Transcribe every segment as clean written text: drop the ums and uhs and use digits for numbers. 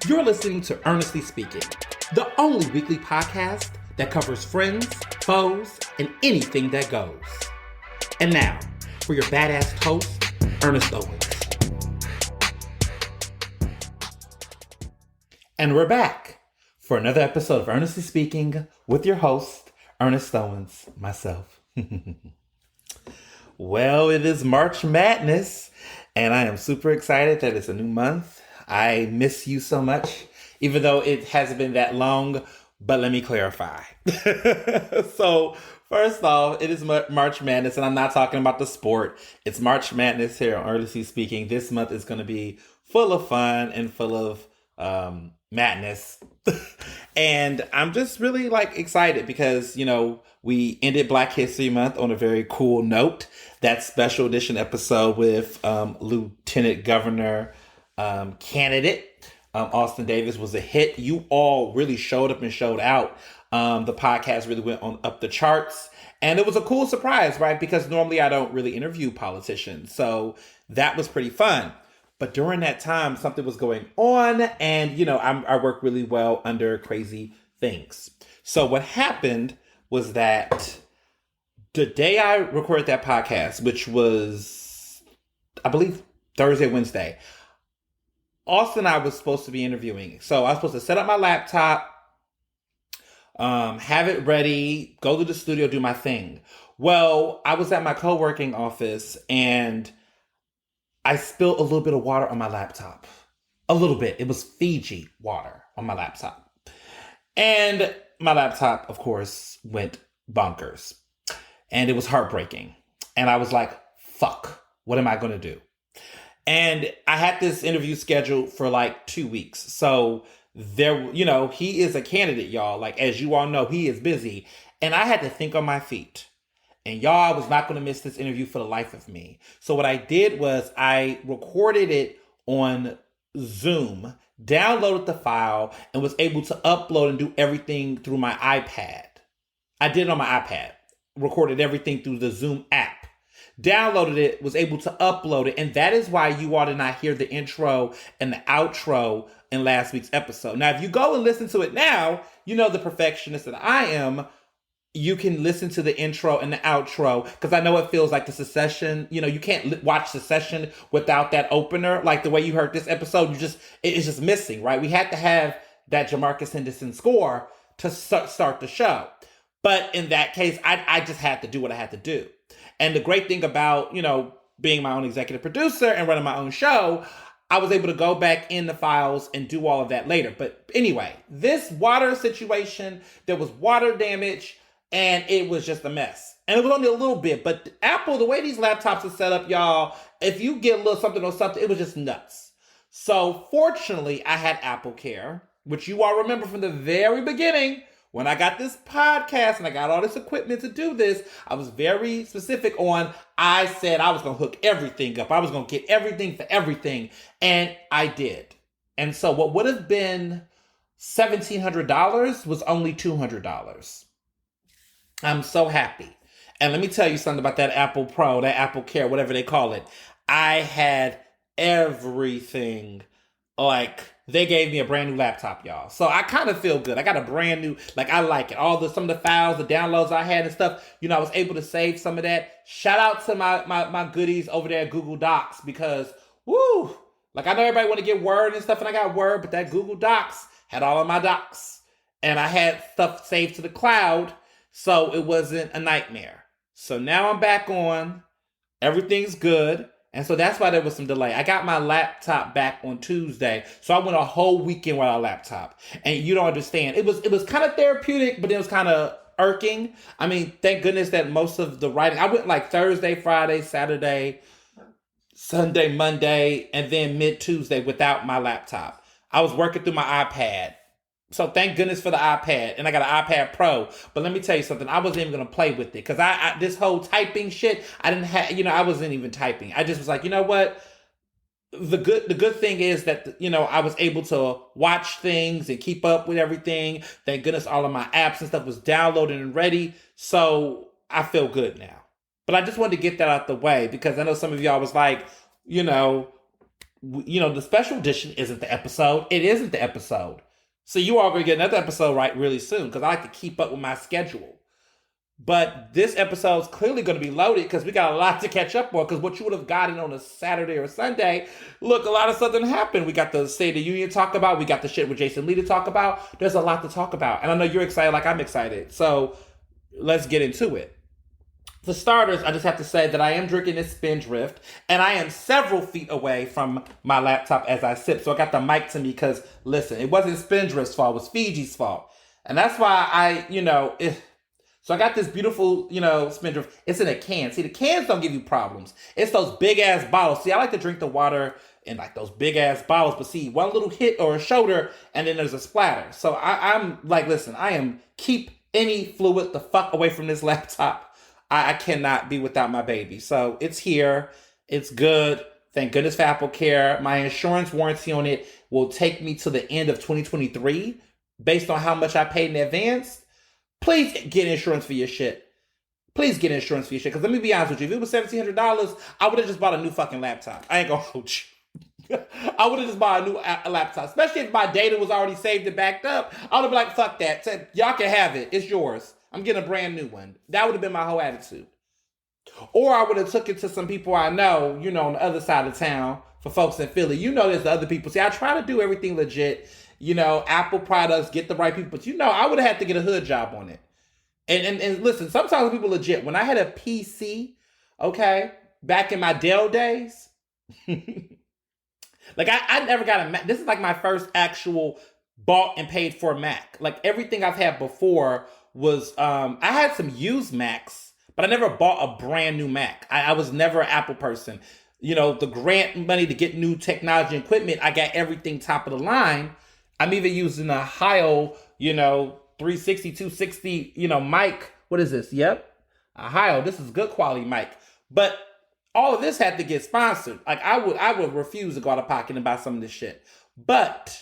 You're listening to Ernestly Speaking, the only weekly podcast that covers friends, foes, and anything that goes. And now, for your badass host, Ernest Owens. And we're back for another episode of Ernestly Speaking with your host, Ernest Owens, myself. Well, it is March Madness, and I am super excited that it's a new month. I miss you so much, even though it hasn't been that long, but let me clarify. So, first off, it is March Madness, and I'm not talking about the sport. It's March Madness here on Ernestly Speaking. This month is going to be full of fun and full of madness. And I'm just really excited because, we ended Black History Month on a very cool note. That special edition episode with Lieutenant Governor candidate Austin Davis was a hit. You all really showed up and showed out. The podcast really went on up the charts, and it was a cool surprise, right? Because normally I don't really interview politicians, so that was pretty fun. But during that time, something was going on, and I work really well under crazy things. So what happened was that the day I recorded that podcast, which was, I believe, Thursday, Wednesday, Austin and I was supposed to be interviewing. So I was supposed to set up my laptop, have it ready, go to the studio, do my thing. Well, I was at my co-working office and I spilled a little bit of water on my laptop. A little bit. It was Fiji water on my laptop. And my laptop, of course, went bonkers. And it was heartbreaking. And I was like, fuck, what am I going to do? And I had this interview scheduled for 2 weeks. So there, he is a candidate, y'all. As you all know, he is busy. And I had to think on my feet. And y'all, I was not going to miss this interview for the life of me. So what I did was I recorded it on Zoom, downloaded the file, and was able to upload and do everything through my iPad. I did it on my iPad. Recorded everything through the Zoom app. Downloaded it, was able to upload it, and that is why you all did not hear the intro and the outro in last week's episode. Now, if you go and listen to it now, the perfectionist that I am, you can listen to the intro and the outro, because I know it feels like the Succession. You can't watch Succession without that opener. Like the way you heard this episode, it's just missing, right? We had to have that Jamarcus Henderson score to start the show. But in that case, I just had to do what I had to do. And the great thing about, being my own executive producer and running my own show, I was able to go back in the files and do all of that later. But anyway, this water situation, there was water damage and it was just a mess. And it was only a little bit, but Apple, the way these laptops are set up, y'all, if you get a little something or something, it was just nuts. So fortunately, I had Apple Care, which you all remember from the very beginning. When I got this podcast and I got all this equipment to do this, I was very specific I said I was going to hook everything up. I was going to get everything for everything. And I did. And so what would have been $1,700 was only $200. I'm so happy. And let me tell you something about that Apple Pro, that Apple Care, whatever they call it. I had everything. They gave me a brand new laptop, y'all. So I kind of feel good. I got a brand new, I like it. Some of the files, the downloads I had and stuff, I was able to save some of that. Shout out to my goodies over there at Google Docs because, woo, I know everybody want to get Word and stuff, and I got Word, but that Google Docs had all of my docs. And I had stuff saved to the cloud, so it wasn't a nightmare. So now I'm back on. Everything's good. And so that's why there was some delay. I got my laptop back on Tuesday. So I went a whole weekend without a laptop. And you don't understand. It was kind of therapeutic, but it was kind of irking. I mean, thank goodness that most of the writing, I went Thursday, Friday, Saturday, Sunday, Monday, and then mid-Tuesday without my laptop. I was working through my iPad. So thank goodness for the iPad. And I got an iPad Pro. But let me tell you something. I wasn't even going to play with it. Because I this whole typing shit, I didn't have, I wasn't even typing. I just was like, you know what? The good thing is that, I was able to watch things and keep up with everything. Thank goodness all of my apps and stuff was downloaded and ready. So I feel good now. But I just wanted to get that out the way because I know some of y'all was like, the special edition isn't the episode. It isn't the episode. So you are going to get another episode right really soon because I like to keep up with my schedule. But this episode is clearly going to be loaded because we got a lot to catch up on. Because what you would have gotten on a Saturday or Sunday, look, a lot of stuff didn't happen. We got the State of the Union to talk about. We got the shit with Jason Lee to talk about. There's a lot to talk about. And I know you're excited like I'm excited. So let's get into it. For starters, I just have to say that I am drinking this Spindrift, and I am several feet away from my laptop as I sip. So I got the mic to me because, listen, it wasn't Spindrift's fault. It was Fiji's fault. And that's why so I got this beautiful, Spindrift. It's in a can. See, the cans don't give you problems. It's those big-ass bottles. See, I like to drink the water in, like, those big-ass bottles. But see, one little hit or a shoulder, and then there's a splatter. So I'm like, listen, keep any fluid the fuck away from this laptop. I cannot be without my baby. So it's here. It's good. Thank goodness for Apple Care. My insurance warranty on it will take me to the end of 2023 based on how much I paid in advance. Please get insurance for your shit. Please get insurance for your shit. Because let me be honest with you. If it was $1,700, I would have just bought a new fucking laptop. I ain't gonna hold you. I would have just bought a new laptop. Especially if my data was already saved and backed up. I would have been like, fuck that. Y'all can have it. It's yours. I'm getting a brand new one. That would have been my whole attitude. Or I would have took it to some people I know, on the other side of town for folks in Philly. There's the other people. See, I try to do everything legit. Apple products, get the right people. But I would have had to get a hood job on it. And listen, sometimes people legit. When I had a PC, okay, back in my Dell days, like I never got a Mac. This is like my first actual bought and paid for Mac. Like everything I've had before was I had some used Macs, but I never bought a brand new Mac. I was never an Apple person. The grant money to get new technology and equipment, I got everything top of the line. I'm even using a Ohio, 360, 260, mic. What is this? Yep. Ohio. This is good quality mic. But all of this had to get sponsored. Like I would refuse to go out of pocket and buy some of this shit. But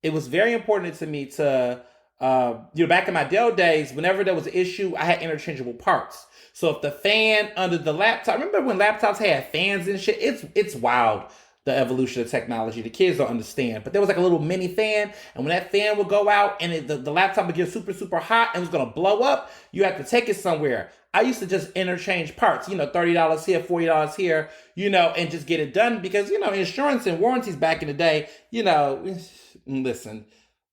it was very important to me to back in my Dell days, whenever there was an issue, I had interchangeable parts. So if the fan under the laptop, remember when laptops had fans and shit? It's wild, the evolution of technology. The kids don't understand. But there was like a little mini fan, and when that fan would go out and the laptop would get super, super hot and was going to blow up, you had to take it somewhere. I used to just interchange parts, $30 here, $40 here, and just get it done because, insurance and warranties back in the day, listen.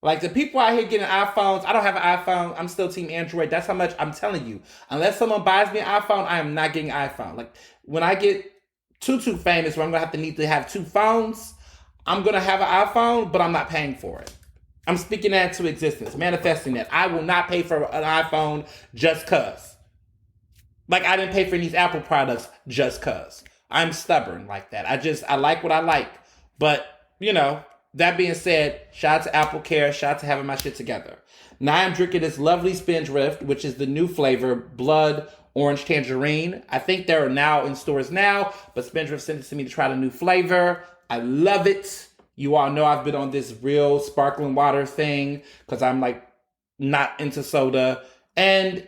Like the people out here getting iPhones, I don't have an iPhone. I'm still team Android. That's how much I'm telling you. Unless someone buys me an iPhone, I am not getting an iPhone. Like when I get too famous where I'm going to need to have two phones, I'm going to have an iPhone, but I'm not paying for it. I'm speaking that into existence, manifesting that. I will not pay for an iPhone just cause. Like I didn't pay for these Apple products just cause. I'm stubborn like that. I like what I like. But, that being said, shout out to Apple Care, shout out to having my shit together. Now I'm drinking this lovely Spindrift, which is the new flavor, Blood Orange Tangerine. I think they're now in stores now, but Spindrift sent it to me to try the new flavor. I love it. You all know I've been on this real sparkling water thing because I'm like not into soda. And,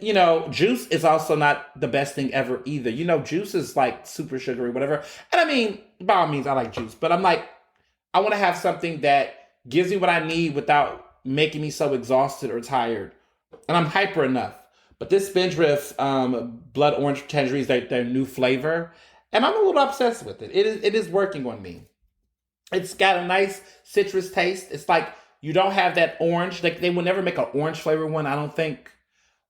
juice is also not the best thing ever either. Juice is like super sugary, whatever. And I mean, by all means, I like juice, but I'm like, I want to have something that gives me what I need without making me so exhausted or tired. And I'm hyper enough. But this Spindrift Blood Orange Tangerine is their new flavor. And I'm a little obsessed with it. It is working on me. It's got a nice citrus taste. It's like you don't have that orange. Like they will never make an orange flavor one, I don't think.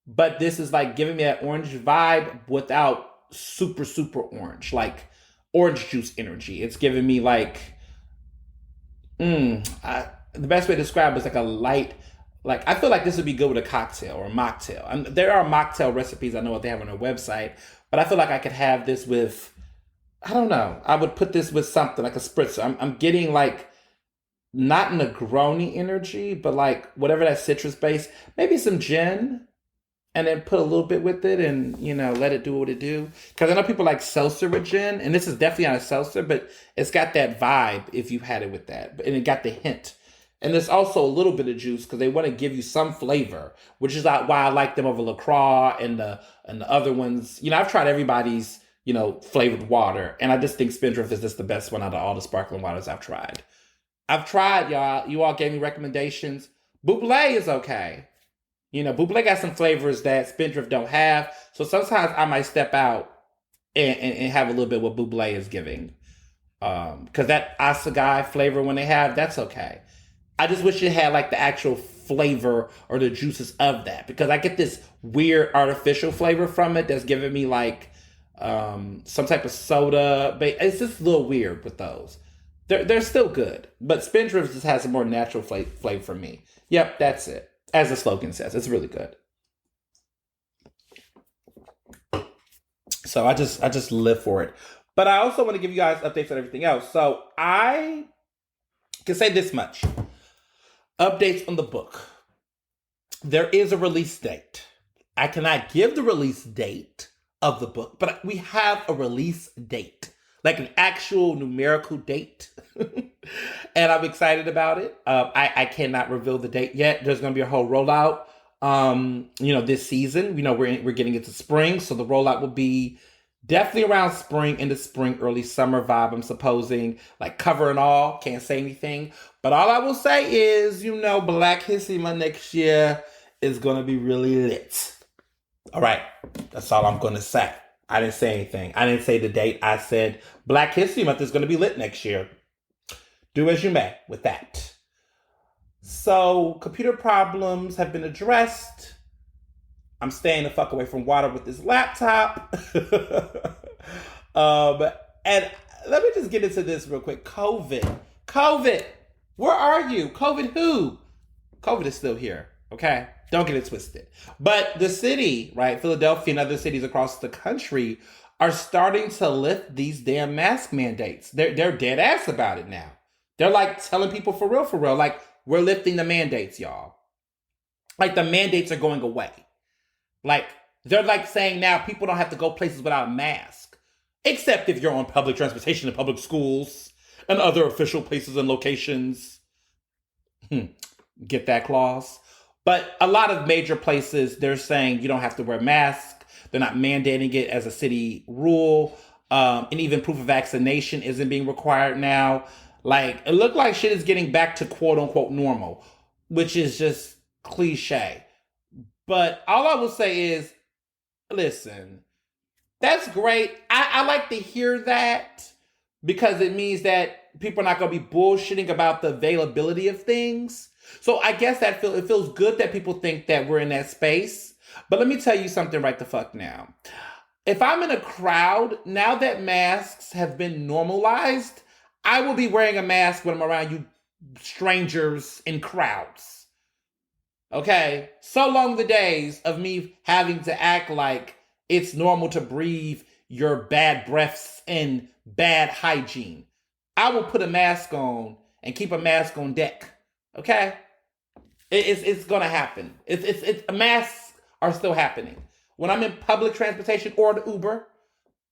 But this is like giving me that orange vibe without super, super orange. Like orange juice energy. It's giving me like... the best way to describe it is like a light, like I feel like this would be good with a cocktail or a mocktail. There are mocktail recipes, I know what they have on their website, but I feel like I could have this with, I don't know, I would put this with something like a spritzer. I'm getting like not Negroni energy, but like whatever that citrus base, maybe some gin, and then put a little bit with it and, let it do what it do. Because I know people like seltzer with gin, and this is definitely not a seltzer, but it's got that vibe if you had it with that. And it got the hint. And there's also a little bit of juice because they want to give you some flavor, which is why I like them over LaCroix and the other ones. I've tried everybody's flavored water. And I just think Spindrift is just the best one out of all the sparkling waters I've tried. Y'all. You all gave me recommendations. Buble is okay. Buble got some flavors that Spindrift don't have. So sometimes I might step out and have a little bit what Buble is giving. Because that Asagai flavor when they have, that's okay. I just wish it had like the actual flavor or the juices of that. Because I get this weird artificial flavor from it that's giving me like some type of soda. But it's just a little weird with those. They're still good. But Spindrift just has a more natural flavor for me. Yep, that's it. As the slogan says, it's really good. So I just live for it. But I also want to give you guys updates on everything else. So I can say this much. Updates on the book. There is a release date. I cannot give the release date of the book, but we have a release date. Like an actual numerical date. And I'm excited about it. I cannot reveal the date yet. There's going to be a whole rollout. This season, we're getting into spring. So the rollout will be definitely around spring, into spring, early summer vibe, I'm supposing. Like cover and all. Can't say anything. But all I will say is, Black History Month next year is going to be really lit. All right. That's all I'm going to say. I didn't say anything. I didn't say the date. I said Black History Month is going to be lit next year. Do as you may with that. So, computer problems have been addressed. I'm staying the fuck away from water with this laptop. And let me just get into this real quick. COVID. Where are you? COVID who? COVID is still here. Okay? Don't get it twisted. But the city, right, Philadelphia and other cities across the country are starting to lift these damn mask mandates. They're dead ass about it now. They're like telling people for real, like, we're lifting the mandates, y'all. Like, the mandates are going away. Like, they're like saying now people don't have to go places without a mask. Except if you're on public transportation and public schools and other official places and locations. Get that clause? But a lot of major places, they're saying you don't have to wear a mask. They're not mandating it as a city rule. And even proof of vaccination isn't being required now. Like, it looked like shit is getting back to quote unquote normal, which is just cliche. But all I will say is, listen, that's great. I like to hear that because it means that people are not going to be bullshitting about the availability of things. So I guess that it feels good that people think that we're in that space. But let me tell you something right the fuck now. If I'm in a crowd, now that masks have been normalized, I will be wearing a mask when I'm around you strangers in crowds. Okay? So long the days of me having to act like it's normal to breathe your bad breaths and bad hygiene. I will put a mask on and keep a mask on deck. Okay? It's gonna happen. Masks are still happening. When I'm in public transportation or the Uber,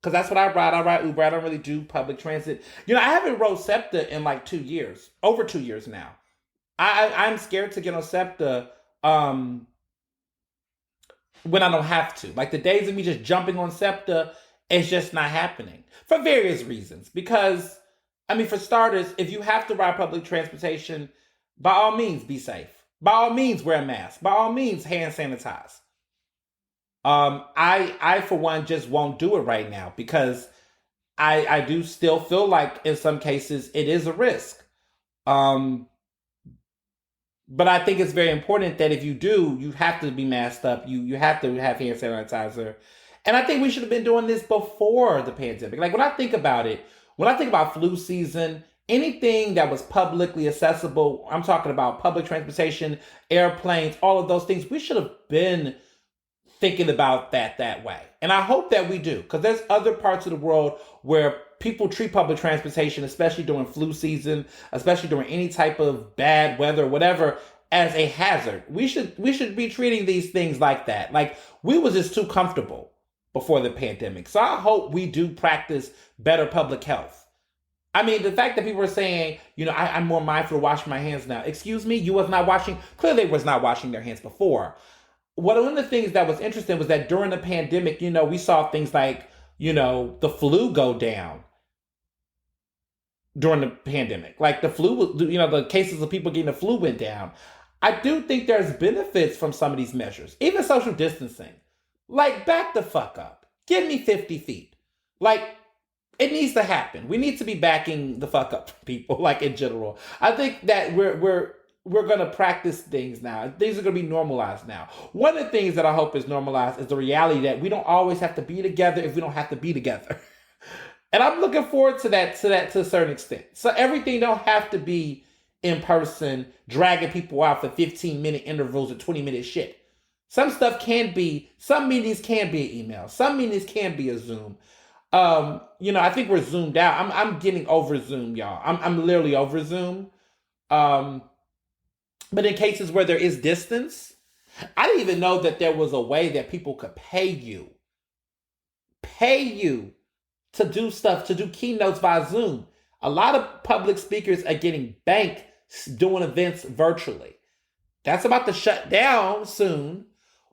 because that's what I ride Uber. I don't really do public transit. I haven't rode SEPTA in like 2 years. Over 2 years now. I'm scared to get on SEPTA when I don't have to. Like the days of me just jumping on SEPTA, it's just not happening. For various reasons. Because, for starters, if you have to ride public transportation, by all means, be safe. By all means, wear a mask. By all means, hand sanitize. I for one just won't do it right now because I do still feel like in some cases it is a risk. But I think it's very important that if you do, you have to be masked up. You have to have hand sanitizer. And I think we should have been doing this before the pandemic. Like when I think about it, when I think about flu season, anything that was publicly accessible, I'm talking about public transportation, airplanes, all of those things, we should have been thinking about that way. And I hope that we do, because there's other parts of the world where people treat public transportation, especially during flu season, especially during any type of bad weather, whatever, as a hazard. We should be treating these things like that. Like we was just too comfortable before the pandemic. So I hope we do practice better public health. The fact that people are saying, I'm more mindful to wash my hands now. Excuse me, you was not washing, clearly was not washing their hands before. One of the things that was interesting was that during the pandemic, we saw things like the flu go down during the pandemic. Like the flu, the cases of people getting the flu went down. I do think there's benefits from some of these measures, even social distancing. Like, back the fuck up. Give me 50 feet. Like, it needs to happen. We need to be backing the fuck up, people. Like, in general, I think that we're gonna practice things now. Things are gonna be normalized now. One of the things that I hope is normalized is the reality that we don't always have to be together if we don't have to be together. And I'm looking forward to that to a certain extent. So everything don't have to be in person, dragging people out for 15-minute intervals or 20-minute shit. Some meetings can be an email. Some meetings can be a Zoom. I think we're zoomed out. I'm getting over Zoom, y'all. I'm literally over Zoom. But in cases where there is distance, I didn't even know that there was a way that people could pay you to do stuff, to do keynotes via Zoom. A lot of public speakers are getting banked doing events virtually. That's about to shut down soon.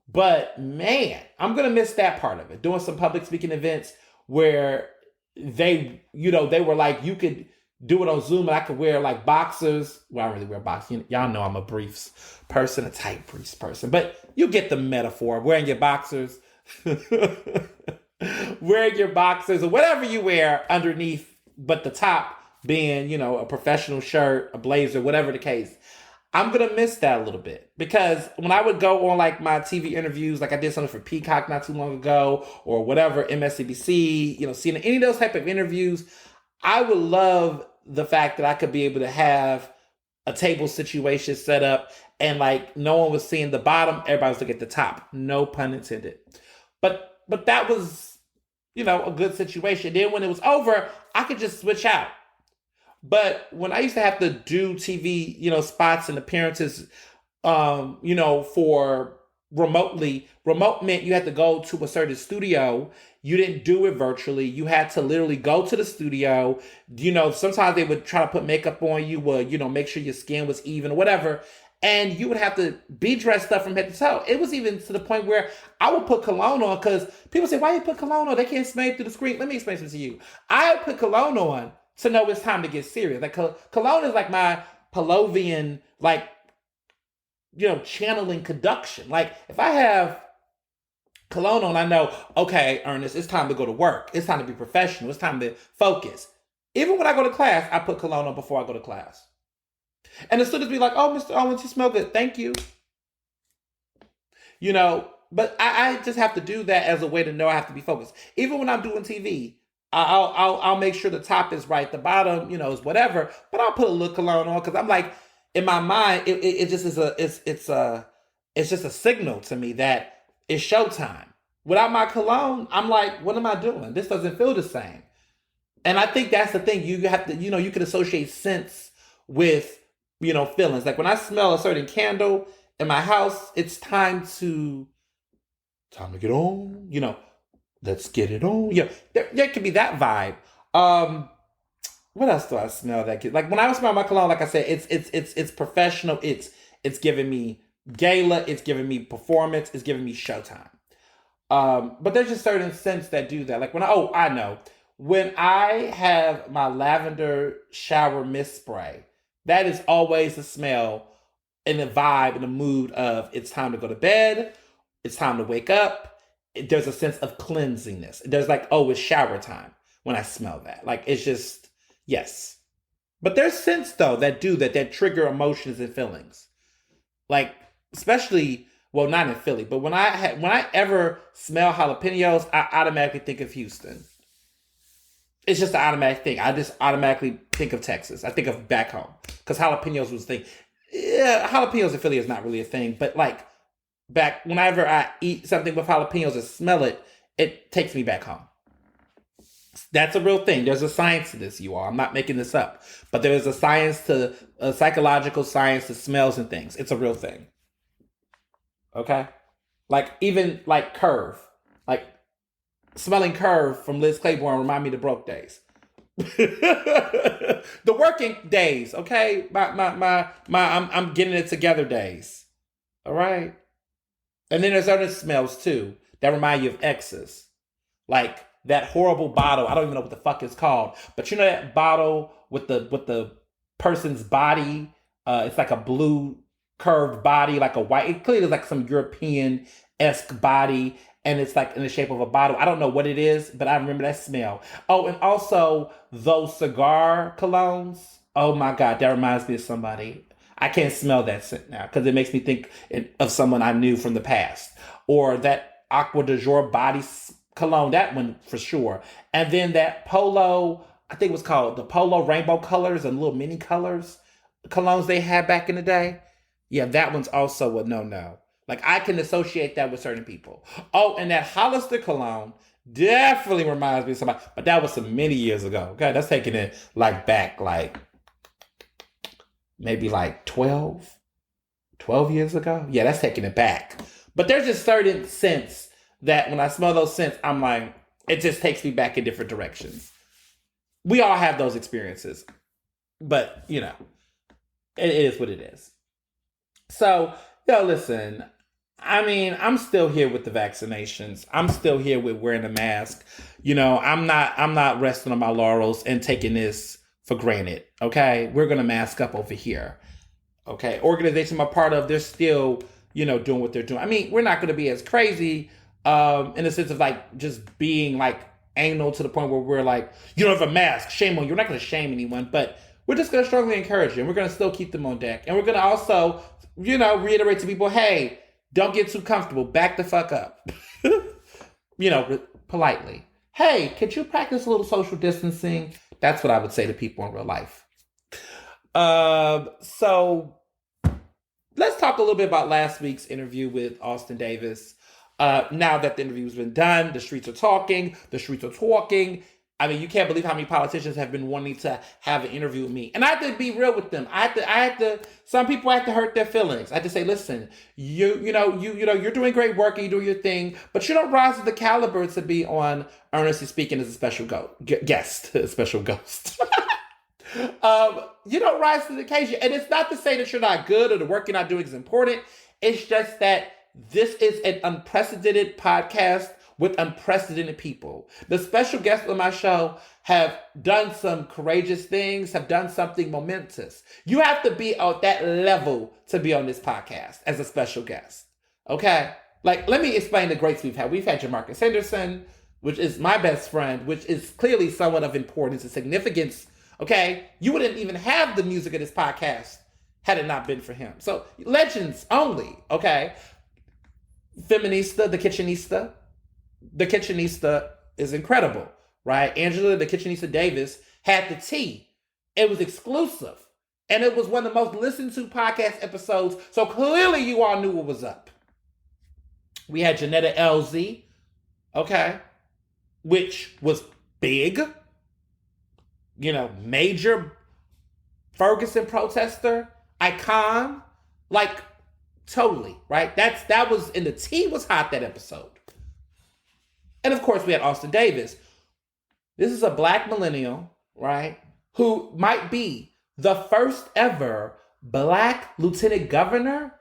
But man, I'm going to miss that part of it. Doing some public speaking events where they were like, you could do it on Zoom and I could wear like boxers. Well, I don't really wear boxers. Y'all know I'm a briefs person, a tight briefs person. But you get the metaphor. Wearing your boxers. Wearing your boxers or whatever you wear underneath, but the top being, a professional shirt, a blazer, whatever the case. I'm going to miss that a little bit because when I would go on like my TV interviews, like I did something for Peacock not too long ago or whatever, MSNBC, CNN, any of those type of interviews, I would love the fact that I could be able to have a table situation set up and like no one was seeing the bottom, everybody was looking at the top. No pun intended. But that was, a good situation. Then when it was over, I could just switch out. But when I used to have to do TV, spots and appearances, for remote meant you had to go to a certain studio. You didn't do it virtually. You had to literally go to the studio. Sometimes they would try to put makeup on you, make sure your skin was even or whatever. And you would have to be dressed up from head to toe. It was even to the point where I would put cologne on because people say, why you put cologne on? They can't smell it through the screen. Let me explain something to you. I put cologne on to know it's time to get serious. Like cologne is like my Pavlovian, channeling conduction. Like if I have cologne on, I know, okay, Ernest, it's time to go to work. It's time to be professional. It's time to focus. Even when I go to class, I put cologne on before I go to class. And the students be like, oh, Mr. Owens, you smell good. Thank you. But I just have to do that as a way to know I have to be focused. Even when I'm doing TV, I'll make sure the top is right, the bottom, is whatever. But I'll put a little cologne on because I'm like, in my mind, it just is it's just a signal to me that it's showtime. Without my cologne, I'm like, what am I doing? This doesn't feel the same. And I think that's the thing. You have to, you can associate scents with, feelings. Like when I smell a certain candle in my house, it's time to get on, let's get it on. Yeah, there could be that vibe. What else do I smell that like when I smell my cologne, like I said, it's professional. It's giving me gala, it's giving me performance, it's giving me showtime. But there's just certain scents that do that. Like I know. When I have my lavender shower mist spray, that is always the smell and the vibe and the mood of it's time to go to bed, it's time to wake up. There's a sense of cleansingness. There's like, it's shower time when I smell that. Like it's just, yes. But there's scents though that trigger emotions and feelings. Like, especially, well, not in Philly, but when I ever smell jalapenos, I automatically think of Houston. It's just an automatic thing. I just automatically think of Texas. I think of back home. Because jalapenos was the thing. Yeah, jalapenos in Philly is not really a thing. But like, back, whenever I eat something with jalapenos and smell it, it takes me back home. That's a real thing. There's a science to this, you all. I'm not making this up. But there is a psychological science to smells and things. It's a real thing. Okay? Like, even like Curve. Like, smelling Curve from Liz Claiborne remind me of the broke days. The working days, okay? I'm getting it together days. All right? And then there's other smells too that remind you of exes. Like that horrible bottle. I don't even know what the fuck it's called, but you know that bottle with the person's body. It's like a blue curved body, like a white. It clearly is like some European-esque body, and it's like in the shape of a bottle. I don't know what it is, but I remember that smell. Oh, and also those cigar colognes. Oh my God, that reminds me of somebody. I can't smell that scent now because it makes me think of someone I knew from the past. Or that Aqua de Jour body cologne, that one for sure. And then that Polo, I think it was called the Polo Rainbow Colors and little mini colors colognes they had back in the day. Yeah, that one's also a no-no. Like, I can associate that with certain people. Oh, and that Hollister cologne definitely reminds me of somebody, but that was some many years ago. Okay, that's taking it like back, like maybe like 12 years ago. Yeah, that's taking it back. But there's just certain scents that when I smell those scents, I'm like, it just takes me back in different directions. We all have those experiences, but you know, it is what it is. So, listen, I mean, I'm still here with the vaccinations. I'm still here with wearing a mask. I'm not resting on my laurels and taking this for granted. Okay. We're going to mask up over here. Okay. Organization I'm a part of, they're still, doing what they're doing. I mean, we're not going to be as crazy, in the sense of like just being like anal to the point where we're like, you don't have a mask, shame on you. We're not going to shame anyone, but we're just going to strongly encourage you. And we're going to still keep them on deck. And we're going to also, reiterate to people, hey, don't get too comfortable. Back the fuck up. Politely. Hey, could you practice a little social distancing? That's what I would say to people in real life. So let's talk a little bit about last week's interview with Austin Davis. Now that the interview's been done, the streets are talking. I mean, you can't believe how many politicians have been wanting to have an interview with me. And I have to be real with them. Some people have to hurt their feelings. I have to say, listen, you're doing great work and you're doing your thing, but you don't rise to the caliber to be on Ernestly Speaking as a special guest, a special ghost. You don't rise to the occasion. And it's not to say that you're not good or the work you're not doing is important. It's just that this is an unprecedented podcast with unprecedented people. The special guests on my show have done some courageous things, have done something momentous. You have to be at that level to be on this podcast as a special guest. Okay? Like, let me explain the greats we've had. We've had Jamarcus Henderson, which is my best friend, which is clearly somewhat of importance and significance. Okay? You wouldn't even have the music of this podcast had it not been for him. So, legends only. Okay? Feminista, the Kitchenista. The Kitchenista is incredible, right? Angela, the Kitchenista Davis, had the tea. It was exclusive. And it was one of the most listened to podcast episodes. So clearly you all knew what was up. We had Janetta LZ, okay, which was big. Major Ferguson protester, icon, like totally, right? That was, and the tea was hot that episode. And of course, we had Austin Davis. This is a black millennial, right? Who might be the first ever black lieutenant governor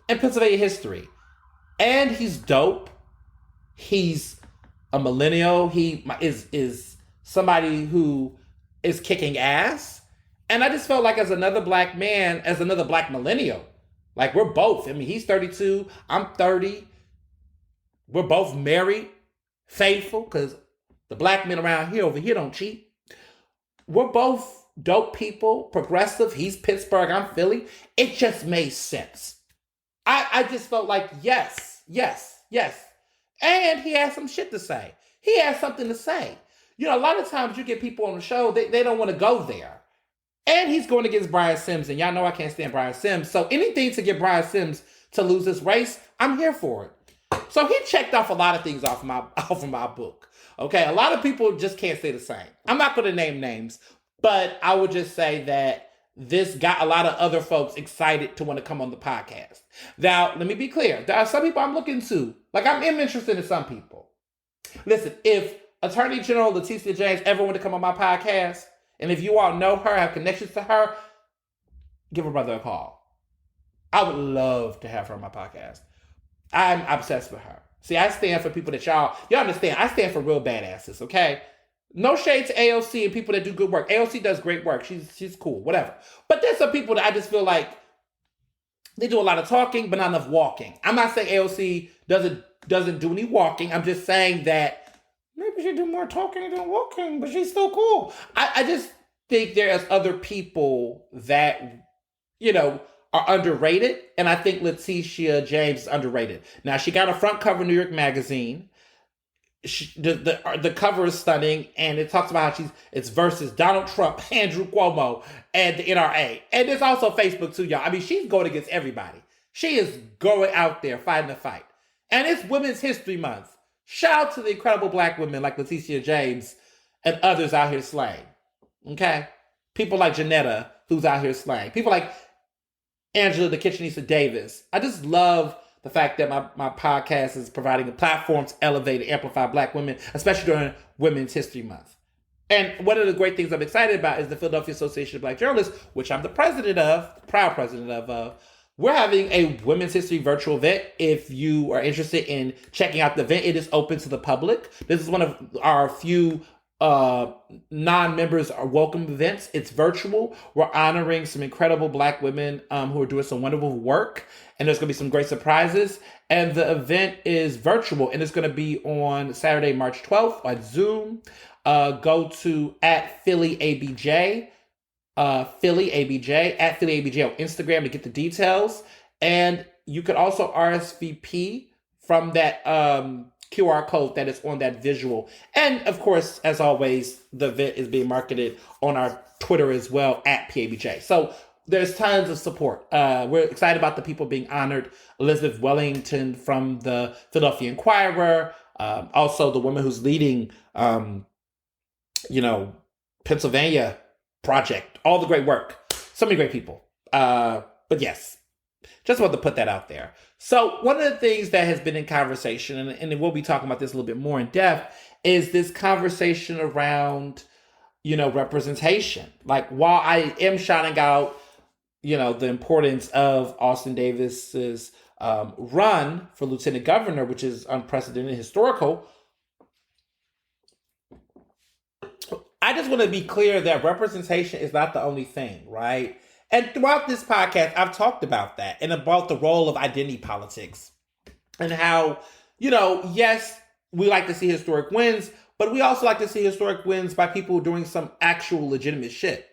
in Pennsylvania history. And he's dope. He's a millennial. He is somebody who is kicking ass. And I just felt like as another black man, as another black millennial, like we're both. I mean, he's 32, I'm 30. We're both married, faithful, because the black men around here over here don't cheat. We're both dope people, progressive. He's Pittsburgh, I'm Philly. It just made sense. I just felt like, yes. And he has some shit to say. He has something to say. A lot of times you get people on the show, they don't want to go there. And he's going against Brian Sims, and y'all know I can't stand Brian Sims. So anything to get Brian Sims to lose this race, I'm here for it. So he checked off a lot of things off of my book. Okay, a lot of people just can't say the same. I'm not going to name names, but I would just say that this got a lot of other folks excited to want to come on the podcast. Now, let me be clear. There are some people I'm looking to. Like, I'm interested in some people. Listen, if Attorney General Letitia James ever want to come on my podcast, and if you all know her, have connections to her, give her brother a call. I would love to have her on my podcast. I'm obsessed with her. See, I stand for people that y'all understand. I stand for real badasses, okay? No shade to AOC and people that do good work. AOC does great work. She's cool, whatever. But there's some people that I just feel like they do a lot of talking, but not enough walking. I'm not saying AOC doesn't do any walking. I'm just saying that maybe she do more talking than walking, but she's still cool. I just think there's other people that, are underrated, and I think Letitia James is underrated. Now, she got a front cover New York Magazine. The cover is stunning, and it talks about how it's versus Donald Trump, Andrew Cuomo, and the NRA. And there's also Facebook too, y'all. I mean, she's going against everybody. She is going out there fighting the fight. And it's Women's History Month. Shout out to the incredible black women like Letitia James and others out here slaying. Okay? People like Janetta, who's out here slaying. People like Angela the Kitchenista Davis. I just love the fact that my podcast is providing a platform to elevate and amplify black women, especially during Women's History Month. And one of the great things I'm excited about is the Philadelphia Association of Black Journalists, which I'm the president of, proud president of. We're having a Women's History virtual event. If you are interested in checking out the event, it is open to the public. This is one of our few non-members are welcome events. It's virtual. We're honoring some incredible black women who are doing some wonderful work, and there's going to be some great surprises. And the event is virtual, and it's going to be on Saturday, March 12th on Zoom. Go to @PhillyABJ, @PhillyABJ on Instagram to get the details. And you could also RSVP from that QR code that is on that visual. And of course, as always, the event is being marketed on our Twitter as well, @PABJ. So there's tons of support. We're excited about the people being honored. Elizabeth Wellington from the Philadelphia Inquirer, also the woman who's leading, Pennsylvania Project, all the great work. So many great people. But yes, just wanted to put that out there. So one of the things that has been in conversation, and we'll be talking about this a little bit more in depth, is this conversation around, representation. Like, while I am shouting out, the importance of Austin Davis's run for lieutenant governor, which is unprecedented, historical, I just want to be clear that representation is not the only thing, right? And throughout this podcast, I've talked about that and about the role of identity politics and how, yes, we like to see historic wins, but we also like to see historic wins by people doing some actual legitimate shit.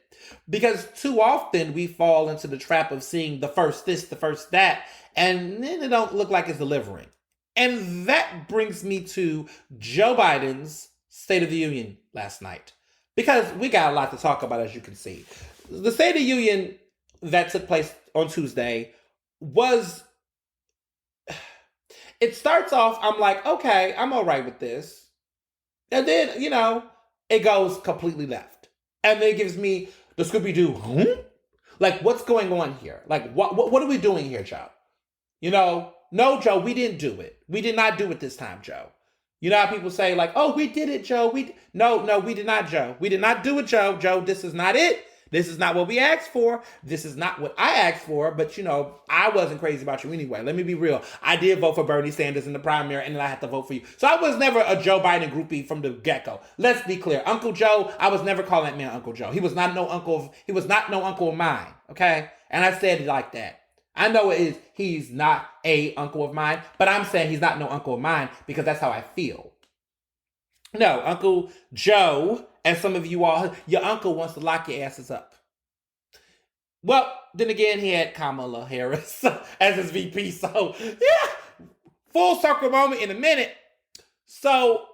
Because too often we fall into the trap of seeing the first this, the first that, and then it don't look like it's delivering. And that brings me to Joe Biden's State of the Union last night. Because we got a lot to talk about, as you can see. The State of the Union that took place on Tuesday it starts off, I'm like, okay, I'm all right with this. And then, it goes completely left. And then it gives me the Scooby-Doo, Like, what's going on here? Like, what are we doing here, Joe? No, Joe, we didn't do it. We did not do it this time, Joe. You know how people say, like, oh, we did it, Joe. No, we did not, Joe. We did not do it, Joe. Joe, this is not it. This is not what we asked for. This is not what I asked for. But, I wasn't crazy about you anyway. Let me be real. I did vote for Bernie Sanders in the primary, and then I had to vote for you. So I was never a Joe Biden groupie from the get-go. Let's be clear. Uncle Joe, I was never calling that man Uncle Joe. He was not no uncle of mine, okay? And I said it like that. I know he's not a uncle of mine, but I'm saying he's not no uncle of mine because that's how I feel. No, Uncle Joe, as some of you all, your uncle wants to lock your asses up. Well, then again, he had Kamala Harris as his VP, so yeah, full circle moment in a minute. So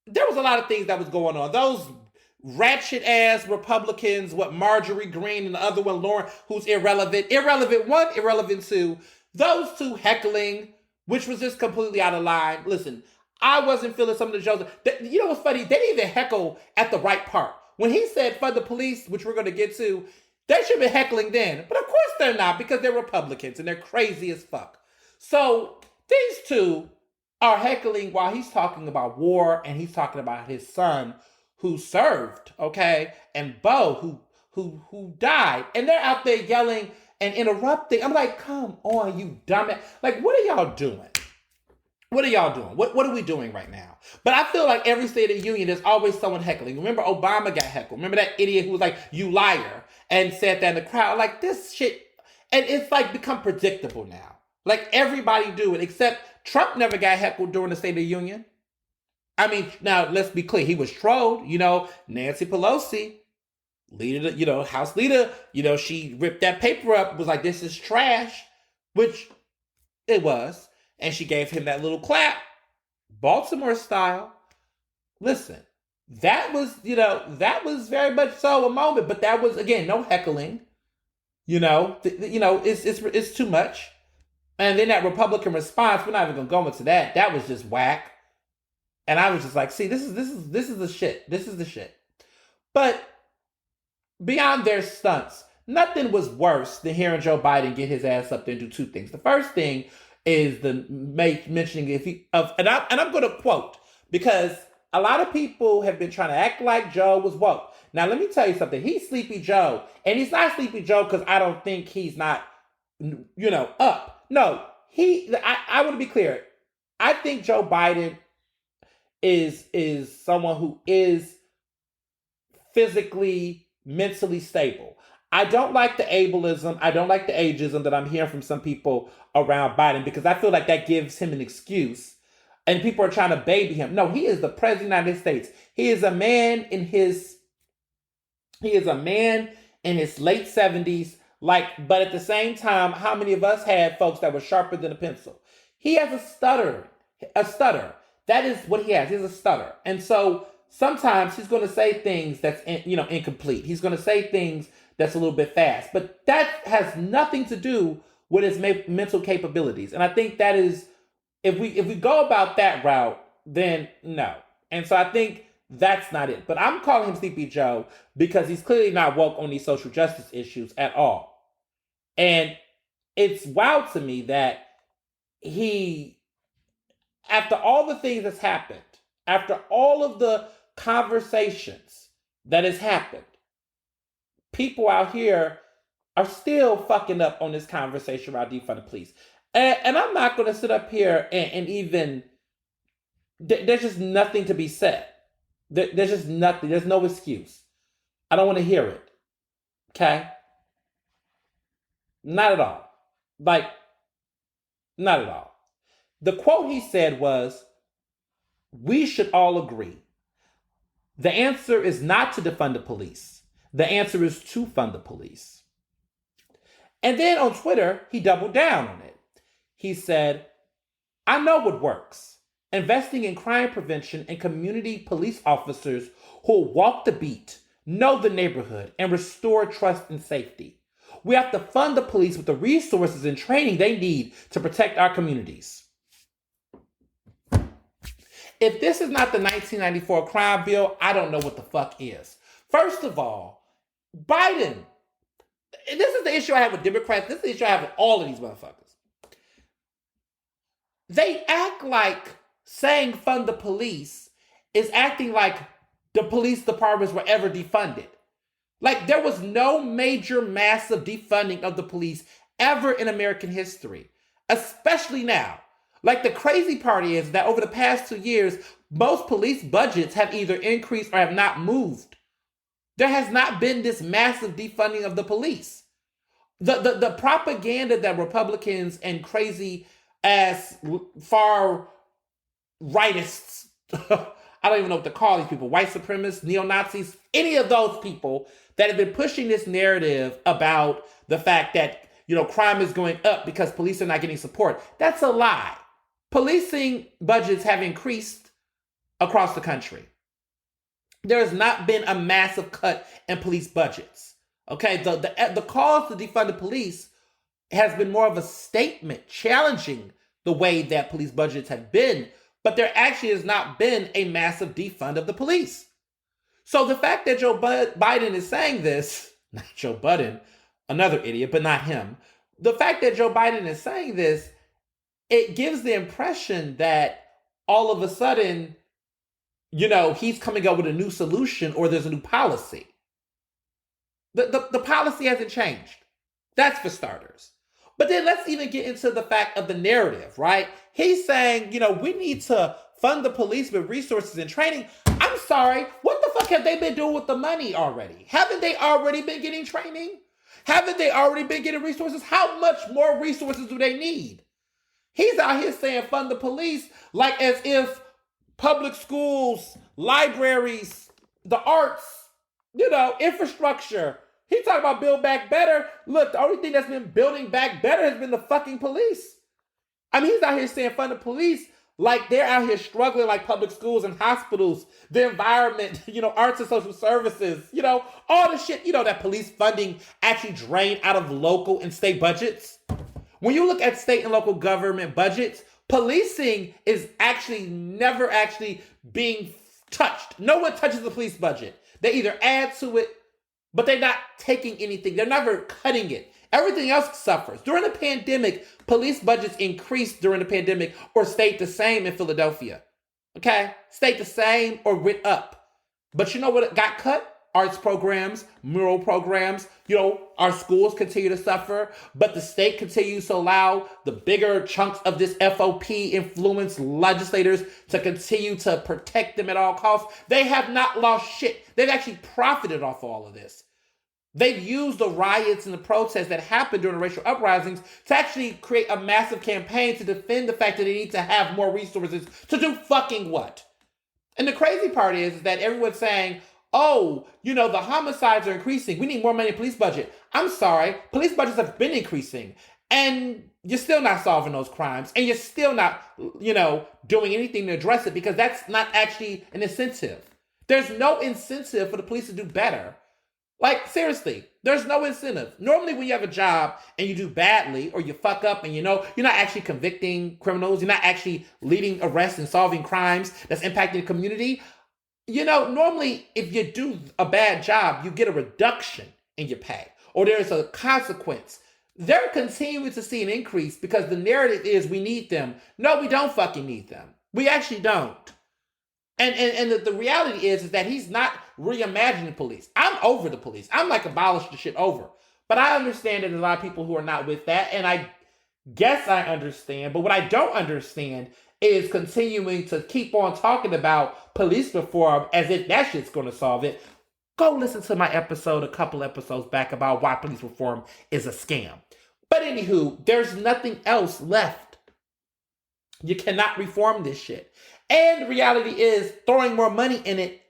there was a lot of things that was going on. Those ratchet ass Republicans, Marjorie Greene and the other one, Lauren, who's irrelevant. Irrelevant 1, irrelevant 2. Those two heckling, which was just completely out of line. Listen, I wasn't feeling some of the jokes. You know what's funny? They didn't even heckle at the right part. When he said fund the police, which we're going to get to, they should have been heckling then. But of course they're not, because they're Republicans and they're crazy as fuck. So these two are heckling while he's talking about war and he's talking about his son who served, okay, and Bo who died, and they're out there yelling and interrupting. I'm like, come on, you dumbass! Like, what are y'all doing? What are y'all doing? What are we doing right now? But I feel like every State of the Union, there's always someone heckling. Remember Obama got heckled. Remember that idiot who was like, "You liar," and said that in the crowd. Like this shit, and it's like become predictable now. Like everybody do it, except Trump never got heckled during the State of the Union. I mean, now let's be clear. He was trolled. Nancy Pelosi, leader, House leader, she ripped that paper up, was like, "This is trash," which it was. And she gave him that little clap, Baltimore style. Listen, that was very much so a moment, but that was, again, no heckling. It's too much. And then that Republican response, we're not even gonna go into that. That was just whack. And I was just like, see, this is the shit. This is the shit. But beyond their stunts, nothing was worse than hearing Joe Biden get his ass up there and do two things. The first thing is the mentioning and I'm going to quote, because a lot of people have been trying to act like Joe was woke. Now let me tell you something. He's Sleepy Joe, and he's not Sleepy Joe because I don't think he's not up. No, I want to be clear. I think Joe Biden is someone who is physically, mentally stable. I don't like the ableism. I don't like the ageism that I'm hearing from some people around Biden, because I feel like that gives him an excuse. And people are trying to baby him. No, he is the president of the United States. He is a man in his late 70s. But at the same time, how many of us had folks that were sharper than a pencil? He has a stutter. That is what he has. He has a stutter. And so sometimes he's going to say things that's incomplete. He's going to say things that's a little bit fast, but that has nothing to do with his mental capabilities. And I think that is, if we go about that route, then no. And so I think that's not it. But I'm calling him Sleepy Joe because he's clearly not woke on these social justice issues at all. And it's wild to me that after all the things that's happened, after all of the conversations that has happened, people out here are still fucking up on this conversation around defund the police. And I'm not going to sit up here and even, there's just nothing to be said. There's just nothing. There's no excuse. I don't want to hear it. Okay? Not at all. Not at all. The quote he said was, "We should all agree. The answer is not to defund the police. The answer is to fund the police." And then on Twitter, he doubled down on it. He said, "I know what works. Investing in crime prevention and community police officers who will walk the beat, know the neighborhood, and restore trust and safety. We have to fund the police with the resources and training they need to protect our communities." If this is not the 1994 crime bill, I don't know what the fuck is. First of all, Biden, and this is the issue I have with Democrats, this is the issue I have with all of these motherfuckers. They act like saying fund the police is acting like the police departments were ever defunded. Like there was no major massive defunding of the police ever in American history, especially now. Like the crazy part is that over the past 2 years, most police budgets have either increased or have not moved. There has not been this massive defunding of the police. The propaganda that Republicans and crazy ass far rightists, I don't even know what to call these people, white supremacists, neo-Nazis, any of those people that have been pushing this narrative about the fact that, crime is going up because police are not getting support. That's a lie. Policing budgets have increased across the country. There has not been a massive cut in police budgets. Okay, the call to defund the police has been more of a statement challenging the way that police budgets have been, but there actually has not been a massive defund of the police. So the fact that Joe Biden is saying this, not Joe Budden, another idiot, but not him. The fact that Joe Biden is saying this, it gives the impression that all of a sudden, he's coming up with a new solution or there's a new policy. The policy hasn't changed. That's for starters. But then let's even get into the fact of the narrative, right? He's saying, we need to fund the police with resources and training. I'm sorry, what the fuck have they been doing with the money already? Haven't they already been getting training? Haven't they already been getting resources? How much more resources do they need? He's out here saying fund the police like as if public schools, libraries, the arts, infrastructure. He talking about build back better. Look, the only thing that's been building back better has been the fucking police. I mean, he's out here saying fund the police like they're out here struggling like public schools and hospitals, the environment, arts and social services, all the shit, that police funding actually drained out of local and state budgets. When you look at state and local government budgets, policing is actually never actually being touched. No one touches the police budget. They either add to it, but they're not taking anything. They're never cutting it. Everything else suffers. During the pandemic, police budgets increased during the pandemic or stayed the same in Philadelphia. Okay? Stayed the same or went up. But you know what got cut? Arts programs, mural programs. Our schools continue to suffer, but the state continues to allow the bigger chunks of this FOP influenced legislators to continue to protect them at all costs. They have not lost shit. They've actually profited off all of this. They've used the riots and the protests that happened during the racial uprisings to actually create a massive campaign to defend the fact that they need to have more resources to do fucking what? And the crazy part is that everyone's saying, oh, the homicides are increasing. We need more money in police budget. I'm sorry. Police budgets have been increasing. And you're still not solving those crimes. And you're still not, doing anything to address it because that's not actually an incentive. There's no incentive for the police to do better. Like, seriously, there's no incentive. Normally when you have a job and you do badly or you fuck up and you're not actually convicting criminals, you're not actually leading arrests and solving crimes that's impacting the community, normally if you do a bad job, you get a reduction in your pay or there's a consequence. They're continuing to see an increase because the narrative is we need them. No, we don't fucking need them. We actually don't. And the reality is that he's not reimagining police. I'm over the police. I'm like abolish the shit over. But I understand that there's a lot of people who are not with that. And I guess I understand. But what I don't understand is continuing to keep on talking about police reform as if that shit's going to solve it. Go listen to my episode a couple episodes back about why police reform is a scam. But anywho, there's nothing else left. You cannot reform this shit. And the reality is throwing more money in it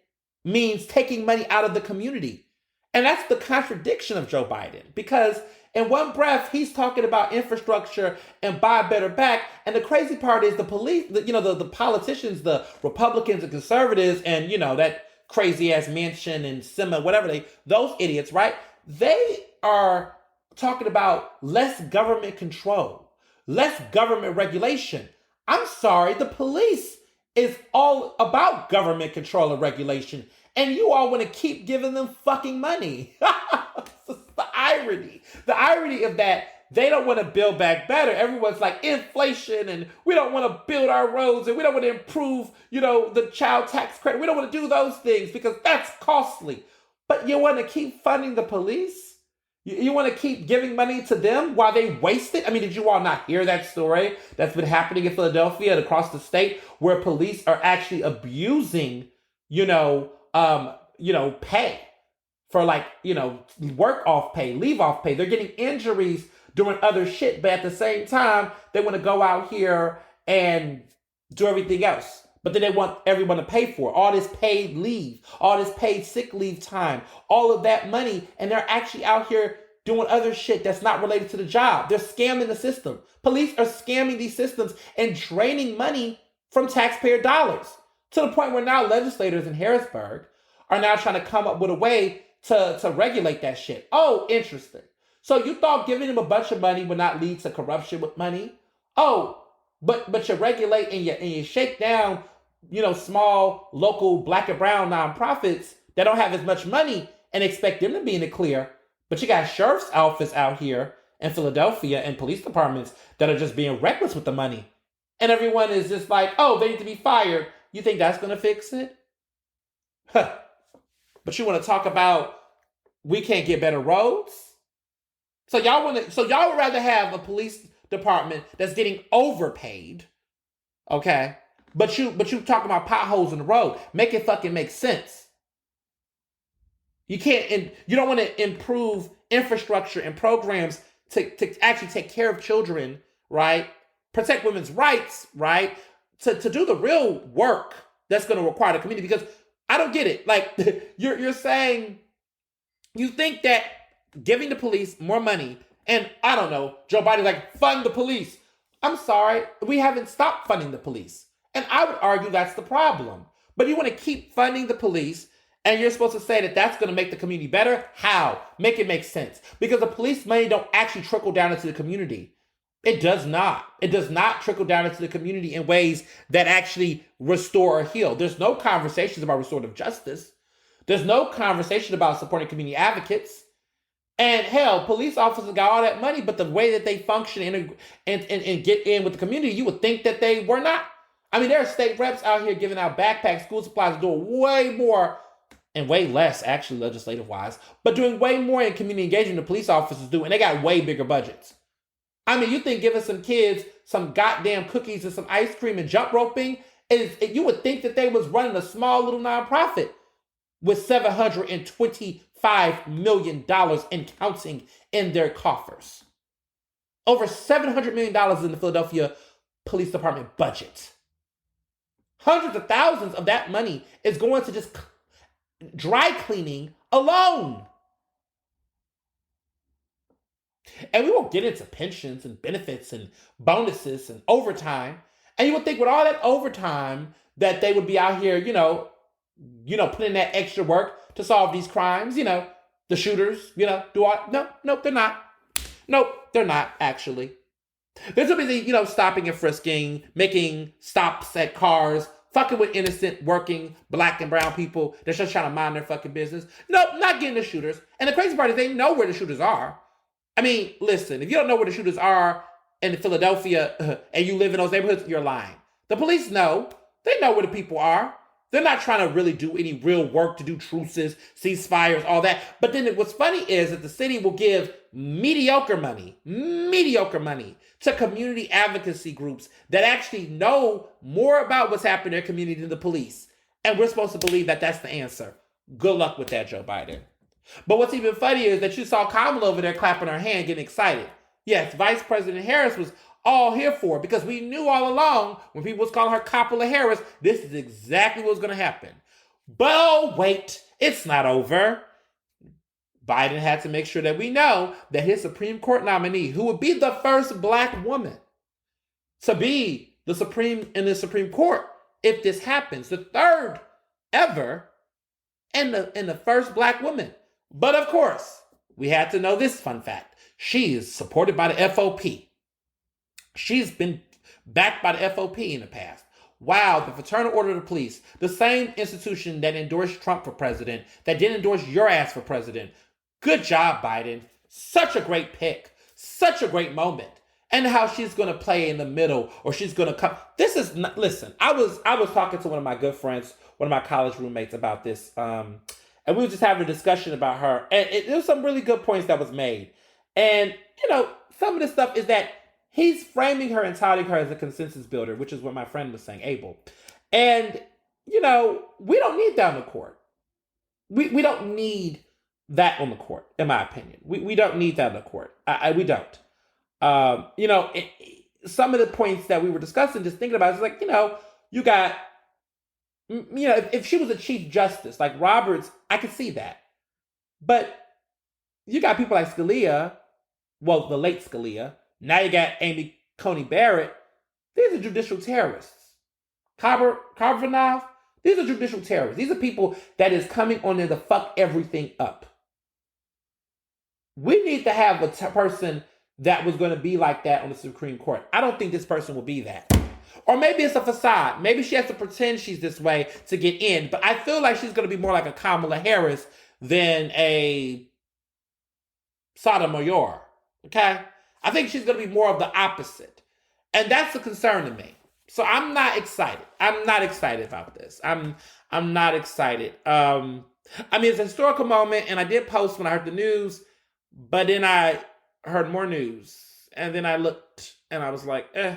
means taking money out of the community. And that's the contradiction of Joe Biden. Because in one breath, he's talking about infrastructure and Buy Better Back. And the crazy part is the police, the politicians, the Republicans and conservatives, and, that crazy ass Manchin and Sima, whatever those idiots, right? They are talking about less government control, less government regulation. I'm sorry, the police is all about government control and regulation. And you all want to keep giving them fucking money. The irony. The irony of that, they don't want to build back better. Everyone's like inflation and we don't want to build our roads and we don't want to improve, the child tax credit. We don't want to do those things because that's costly. But you want to keep funding the police? You want to keep giving money to them while they waste it? I mean, did you all not hear that story that's been happening in Philadelphia and across the state where police are actually abusing, pay for work off pay, leave off pay. They're getting injuries doing other shit, but at the same time, they want to go out here and do everything else. But then they want everyone to pay for it. All this paid leave, all this paid sick leave time, all of that money. And they're actually out here doing other shit that's not related to the job. They're scamming the system. Police are scamming these systems and draining money from taxpayer dollars to the point where now legislators in Harrisburg are now trying to come up with a way to regulate that shit. Oh, interesting. So you thought giving them a bunch of money would not lead to corruption with money? Oh, but you regulate and you shake down, small local black and brown nonprofits that don't have as much money and expect them to be in the clear. But you got sheriff's office out here in Philadelphia and police departments that are just being reckless with the money. And everyone is just like, oh, they need to be fired. You think that's going to fix it? Huh. But you want to talk about we can't get better roads? So y'all would rather have a police department that's getting overpaid, okay? But you talking about potholes in the road. Make it fucking make sense. You can't, and you don't want to improve infrastructure and programs to actually take care of children, right? Protect women's rights, right? To do the real work that's going to require the community. Because I don't get it. Like you're saying, you think that giving the police more money, and I don't know, Joe Biden like fund the police. I'm sorry, we haven't stopped funding the police, and I would argue that's the problem. But you want to keep funding the police. And you're supposed to say that that's going to make the community better? How? Make it make sense. Because the police money don't actually trickle down into the community. It does not. It does not trickle down into the community in ways that actually restore or heal. There's no conversations about restorative justice. There's no conversation about supporting community advocates. And hell, police officers got all that money, but the way that they function and get in with the community, you would think that they were not. I mean, there are state reps out here giving out backpacks, school supplies, doing way more and way less, actually, legislative-wise, but doing way more in community engagement than police officers do, and they got way bigger budgets. I mean, you think giving some kids some goddamn cookies and some ice cream and jump roping, you would think that they was running a small little nonprofit with $725 million and counting in their coffers. Over $700 million in the Philadelphia Police Department budget. Hundreds of thousands of that money is going to just dry cleaning alone. And we won't get into pensions and benefits and bonuses and overtime. And you would think with all that overtime that they would be out here, putting in that extra work to solve these crimes, the shooters, No, they're not. Nope, they're not actually. They're too busy, stopping and frisking, making stops at cars, fucking with innocent, working black and brown people that's just trying to mind their fucking business. Nope, not getting the shooters. And the crazy part is they know where the shooters are. I mean, listen, if you don't know where the shooters are in Philadelphia and you live in those neighborhoods, you're lying. The police know. They know where the people are. They're not trying to really do any real work to do truces, ceasefires, all that. But then what's funny is that the city will give mediocre money to community advocacy groups that actually know more about what's happening in their community than the police. And we're supposed to believe that that's the answer. Good luck with that, Joe Biden. But what's even funnier is that you saw Kamala over there clapping her hand, getting excited. Yes, Vice President Harris was all here for it because we knew all along when people was calling her Kamala Harris, this is exactly what was going to happen. But oh, wait, it's not over. Biden had to make sure that we know that his Supreme Court nominee, who would be the first black woman to be in the Supreme Court, if this happens, the third ever, and the first black woman. But of course, we had to know this fun fact. She is supported by the FOP. She's been backed by the FOP in the past. Wow, the Fraternal Order of the Police, the same institution that endorsed Trump for president, that didn't endorse your ass for president. Good job, Biden. Such a great pick. Such a great moment. And how she's going to play in the middle, or she's going to come. This is not, listen, I was talking to one of my good friends, one of my college roommates about this, and we were just having a discussion about her, and there was some really good points that was made. And, some of this stuff is that he's framing her and touting her as a consensus builder, which is what my friend was saying, Abel. And, we don't need that on the court. We don't need that on the court, in my opinion. We don't need that on the court. We don't. Some of the points that we were discussing, just thinking about, is like, you got, if she was a chief justice, like Roberts, I could see that. But you got people like Scalia, well, the late Scalia. Now you got Amy Coney Barrett. These are judicial terrorists. Kavanaugh, these are judicial terrorists. These are people that is coming on there to fuck everything up. We need to have a person that was going to be like that on the Supreme Court. I don't think this person will be that. Or maybe it's a facade. Maybe she has to pretend she's this way to get in. But I feel like she's going to be more like a Kamala Harris than a Sotomayor. Okay? I think she's going to be more of the opposite. And that's a concern to me. So I'm not excited. I'm not excited about this. I'm not excited. It's a historical moment, and I did post when I heard the news, but then I heard more news. And then I looked and I was like, eh.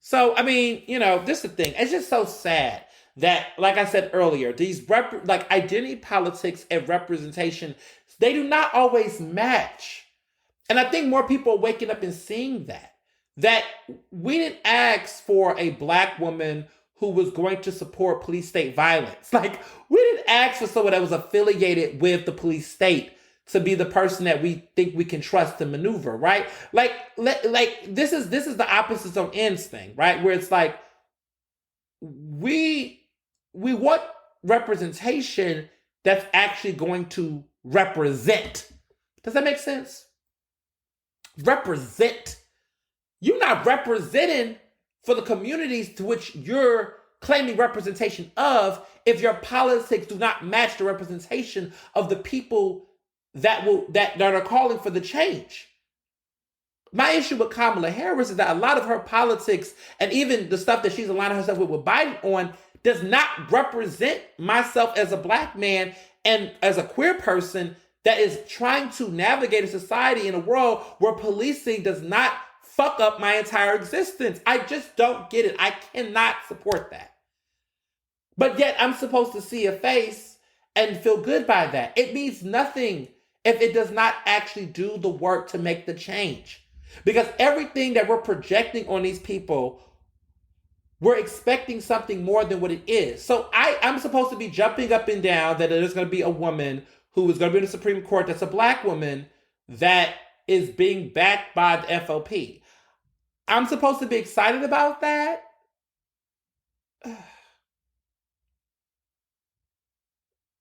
So, I mean, this is the thing. It's just so sad that, like I said earlier, these like identity politics and representation, they do not always match. And I think more people are waking up and seeing that we didn't ask for a Black woman who was going to support police state violence. Like, we didn't ask for someone that was affiliated with the police state to be the person that we think we can trust to maneuver, right? Like this is the opposites on ends thing, right? Where it's like we want representation that's actually going to represent. Does that make sense? Represent. You're not representing for the communities to which you're claiming representation of if your politics do not match the representation of the people that are calling for the change. My issue with Kamala Harris is that a lot of her politics and even the stuff that she's aligning herself with Biden on does not represent myself as a Black man and as a queer person that is trying to navigate a society in a world where policing does not fuck up my entire existence. I just don't get it. I cannot support that. But yet I'm supposed to see a face and feel good by that. It means nothing if it does not actually do the work to make the change. Because everything that we're projecting on these people, we're expecting something more than what it is. So I'm supposed to be jumping up and down that there's going to be a woman who is going to be in the Supreme Court that's a Black woman that is being backed by the FOP. I'm supposed to be excited about that?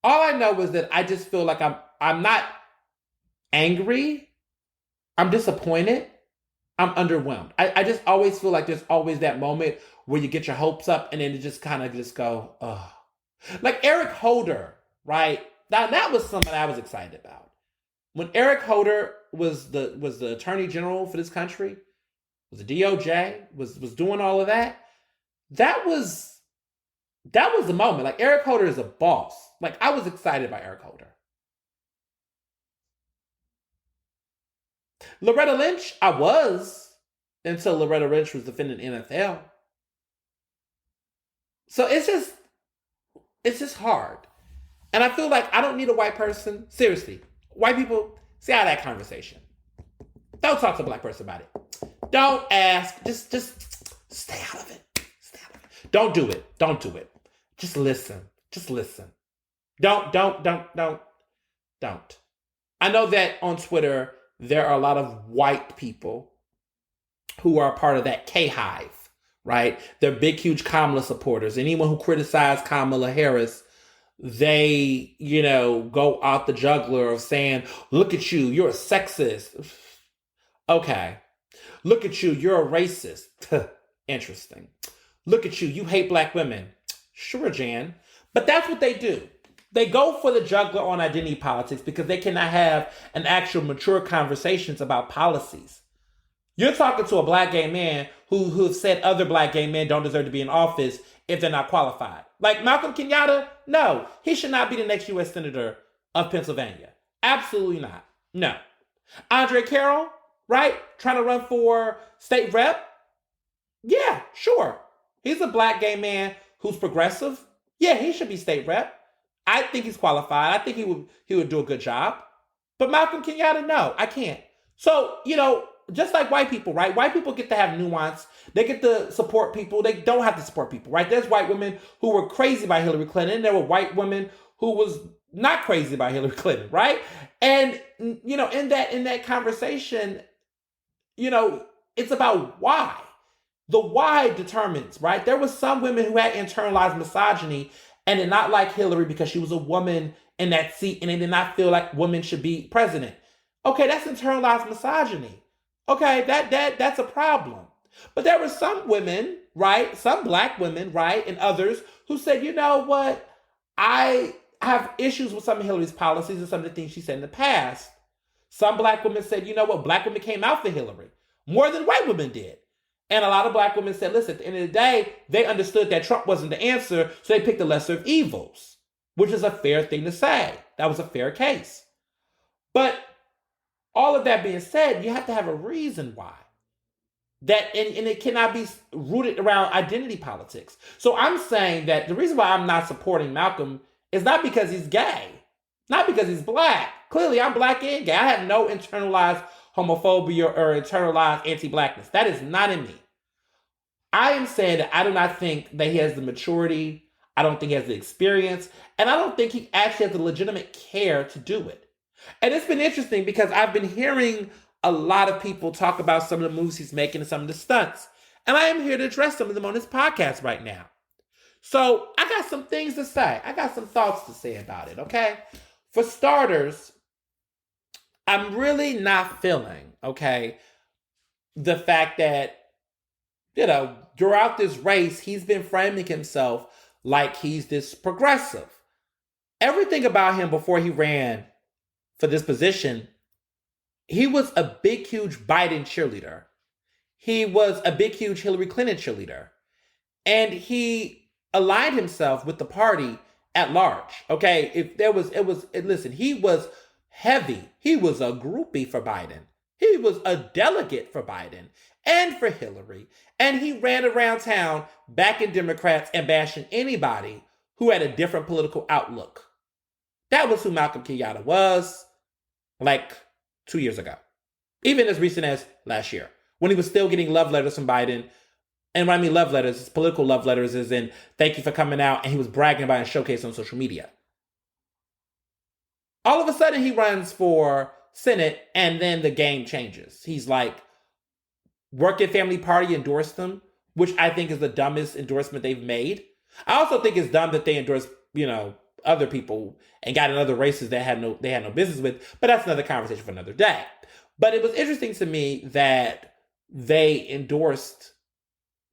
All I know is that I just feel like I'm not angry. I'm disappointed. I'm underwhelmed. I just always feel like there's always that moment where you get your hopes up and then it just kind of just go, ugh. Like Eric Holder, right? Now that was something I was excited about. When Eric Holder was the Attorney General for this country, was the DOJ, was doing all of that, that was the moment. Like, Eric Holder is a boss. Like, I was excited by Eric Holder. Loretta Lynch, I was, until Loretta Lynch was defending NFL. So it's just hard. And I feel like I don't need a white person. Seriously, white people, stay out of that conversation. Don't talk to a Black person about it. Don't ask. Just stay out of it. Stay out of it. Don't do it. Don't do it. Just listen. Just listen. Don't. I know that on Twitter, there are a lot of white people who are part of that K-hive, right? They're big, huge Kamala supporters. Anyone who criticized Kamala Harris, they, go out the jugular of saying, look at you, you're a sexist. Okay. Look at you, you're a racist. Interesting. Look at you hate Black women. Sure, Jan. But that's what they do. They go for the jugular on identity politics because they cannot have an actual mature conversations about policies. You're talking to a Black gay man who have said other Black gay men don't deserve to be in office if they're not qualified. Like Malcolm Kenyatta, no, he should not be the next U.S. Senator of Pennsylvania. Absolutely not. No. Andre Carroll, right? Trying to run for state rep? Yeah, sure. He's a Black gay man who's progressive. Yeah, he should be state rep. I think he's qualified. I think he would do a good job. But Malcolm Kenyatta, no, I can't. So, just like white people, right? White people get to have nuance. They get to support people. They don't have to support people, right? There's white women who were crazy by Hillary Clinton. There were white women who was not crazy by Hillary Clinton, right? And, in that conversation, it's about why. The why determines, right? There was some women who had internalized misogyny and did not like Hillary because she was a woman in that seat and they did not feel like women should be president. Okay, that's internalized misogyny. Okay, that's a problem. But there were some women, right? Some Black women, right? And others who said, you know what? I have issues with some of Hillary's policies and some of the things she said in the past. Some Black women said, you know what? Black women came out for Hillary more than white women did. And a lot of Black women said, listen, at the end of the day, they understood that Trump wasn't the answer, so they picked the lesser of evils, which is a fair thing to say. That was a fair case. But All of that being said, you have to have a reason why. And it cannot be rooted around identity politics. So I'm saying that the reason why I'm not supporting Malcolm is not because he's gay, not because he's black. Clearly, I'm black and gay. I have no internalized homophobia or internalized anti-blackness. That is not in me. I am saying that I do not think that he has the maturity. I don't think he has the experience. And I don't think he actually has the legitimate care to do it. And it's been interesting because I've been hearing a lot of people talk about some of the moves he's making and some of the stunts. And I am here to address some of them on this podcast right now. So I got some things to say. I got some thoughts to say about it, okay? For starters, I'm really not feeling, okay, the fact that, throughout this race, he's been framing himself like he's this progressive. Everything about him before he ran for this position, he was a big, huge Biden cheerleader. He was a big, huge Hillary Clinton cheerleader. And he aligned himself with the party at large. Okay, listen, he was heavy. He was a groupie for Biden. He was a delegate for Biden and for Hillary. And he ran around town backing Democrats and bashing anybody who had a different political outlook. That was who Malcolm Kenyatta was, like 2 years ago. Even as recent as last year, when he was still getting love letters from Biden. And when I mean love letters, it's political love letters, as in thank you for coming out, and he was bragging about and showcased on social media. All of a sudden, he runs for Senate, and then the game changes. He's like, Working Family Party endorsed him, which I think is the dumbest endorsement they've made. I also think it's dumb that they endorsed, other people and got in other races that they had no business with, but that's another conversation for another day. But it was interesting to me that they endorsed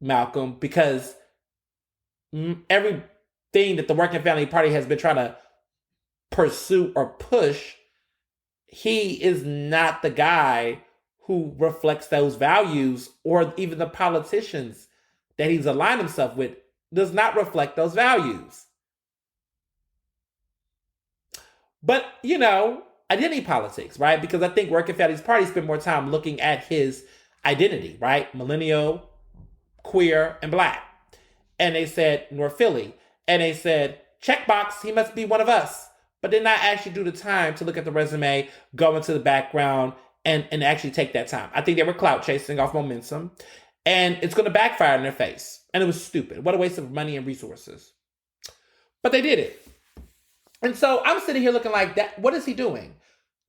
Malcolm because everything that the Working Family Party has been trying to pursue or push, he is not the guy who reflects those values, or even the politicians that he's aligned himself with does not reflect those values. But, identity politics, right? Because I think Working Family's Party spent more time looking at his identity, right? Millennial, queer, and black. And they said, North Philly. And they said, checkbox, he must be one of us. But did not actually do the time to look at the resume, go into the background, and actually take that time. I think they were clout chasing off momentum. And it's going to backfire in their face. And it was stupid. What a waste of money and resources. But they did it. And so I'm sitting here looking like that. What is he doing?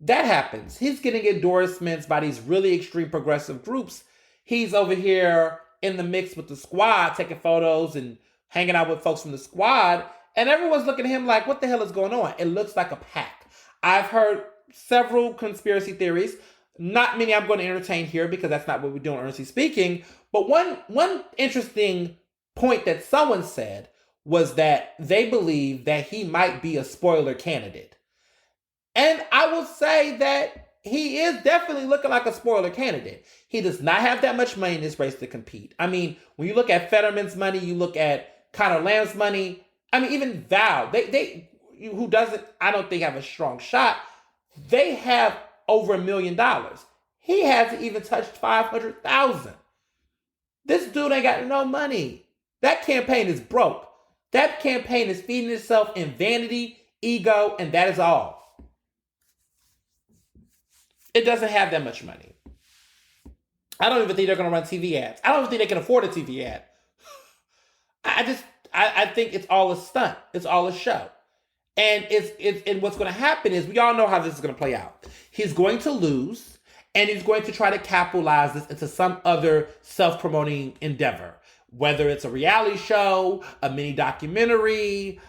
That happens. He's getting endorsements by these really extreme progressive groups. He's over here in the mix with the squad, taking photos and hanging out with folks from the squad. And everyone's looking at him like, what the hell is going on? It looks like a pack. I've heard several conspiracy theories. Not many I'm going to entertain here because that's not what we do on Ernestly Speaking. But one interesting point that someone said was that they believe that he might be a spoiler candidate. And I will say that he is definitely looking like a spoiler candidate. He does not have that much money in this race to compete. I mean, when you look at Fetterman's money, you look at Conor Lamb's money, even Val, they who doesn't, I don't think, have a strong shot, they have over $1 million. He hasn't even touched 500,000. This dude ain't got no money. That campaign is broke. That campaign is feeding itself in vanity, ego, and that is all. It doesn't have that much money. I don't even think they're going to run TV ads. I don't even think they can afford a TV ad. I think it's all a stunt. It's all a show. And and what's going to happen is, we all know how this is going to play out. He's going to lose, and he's going to try to capitalize this into some other self-promoting endeavor. Whether it's a reality show, a mini documentary,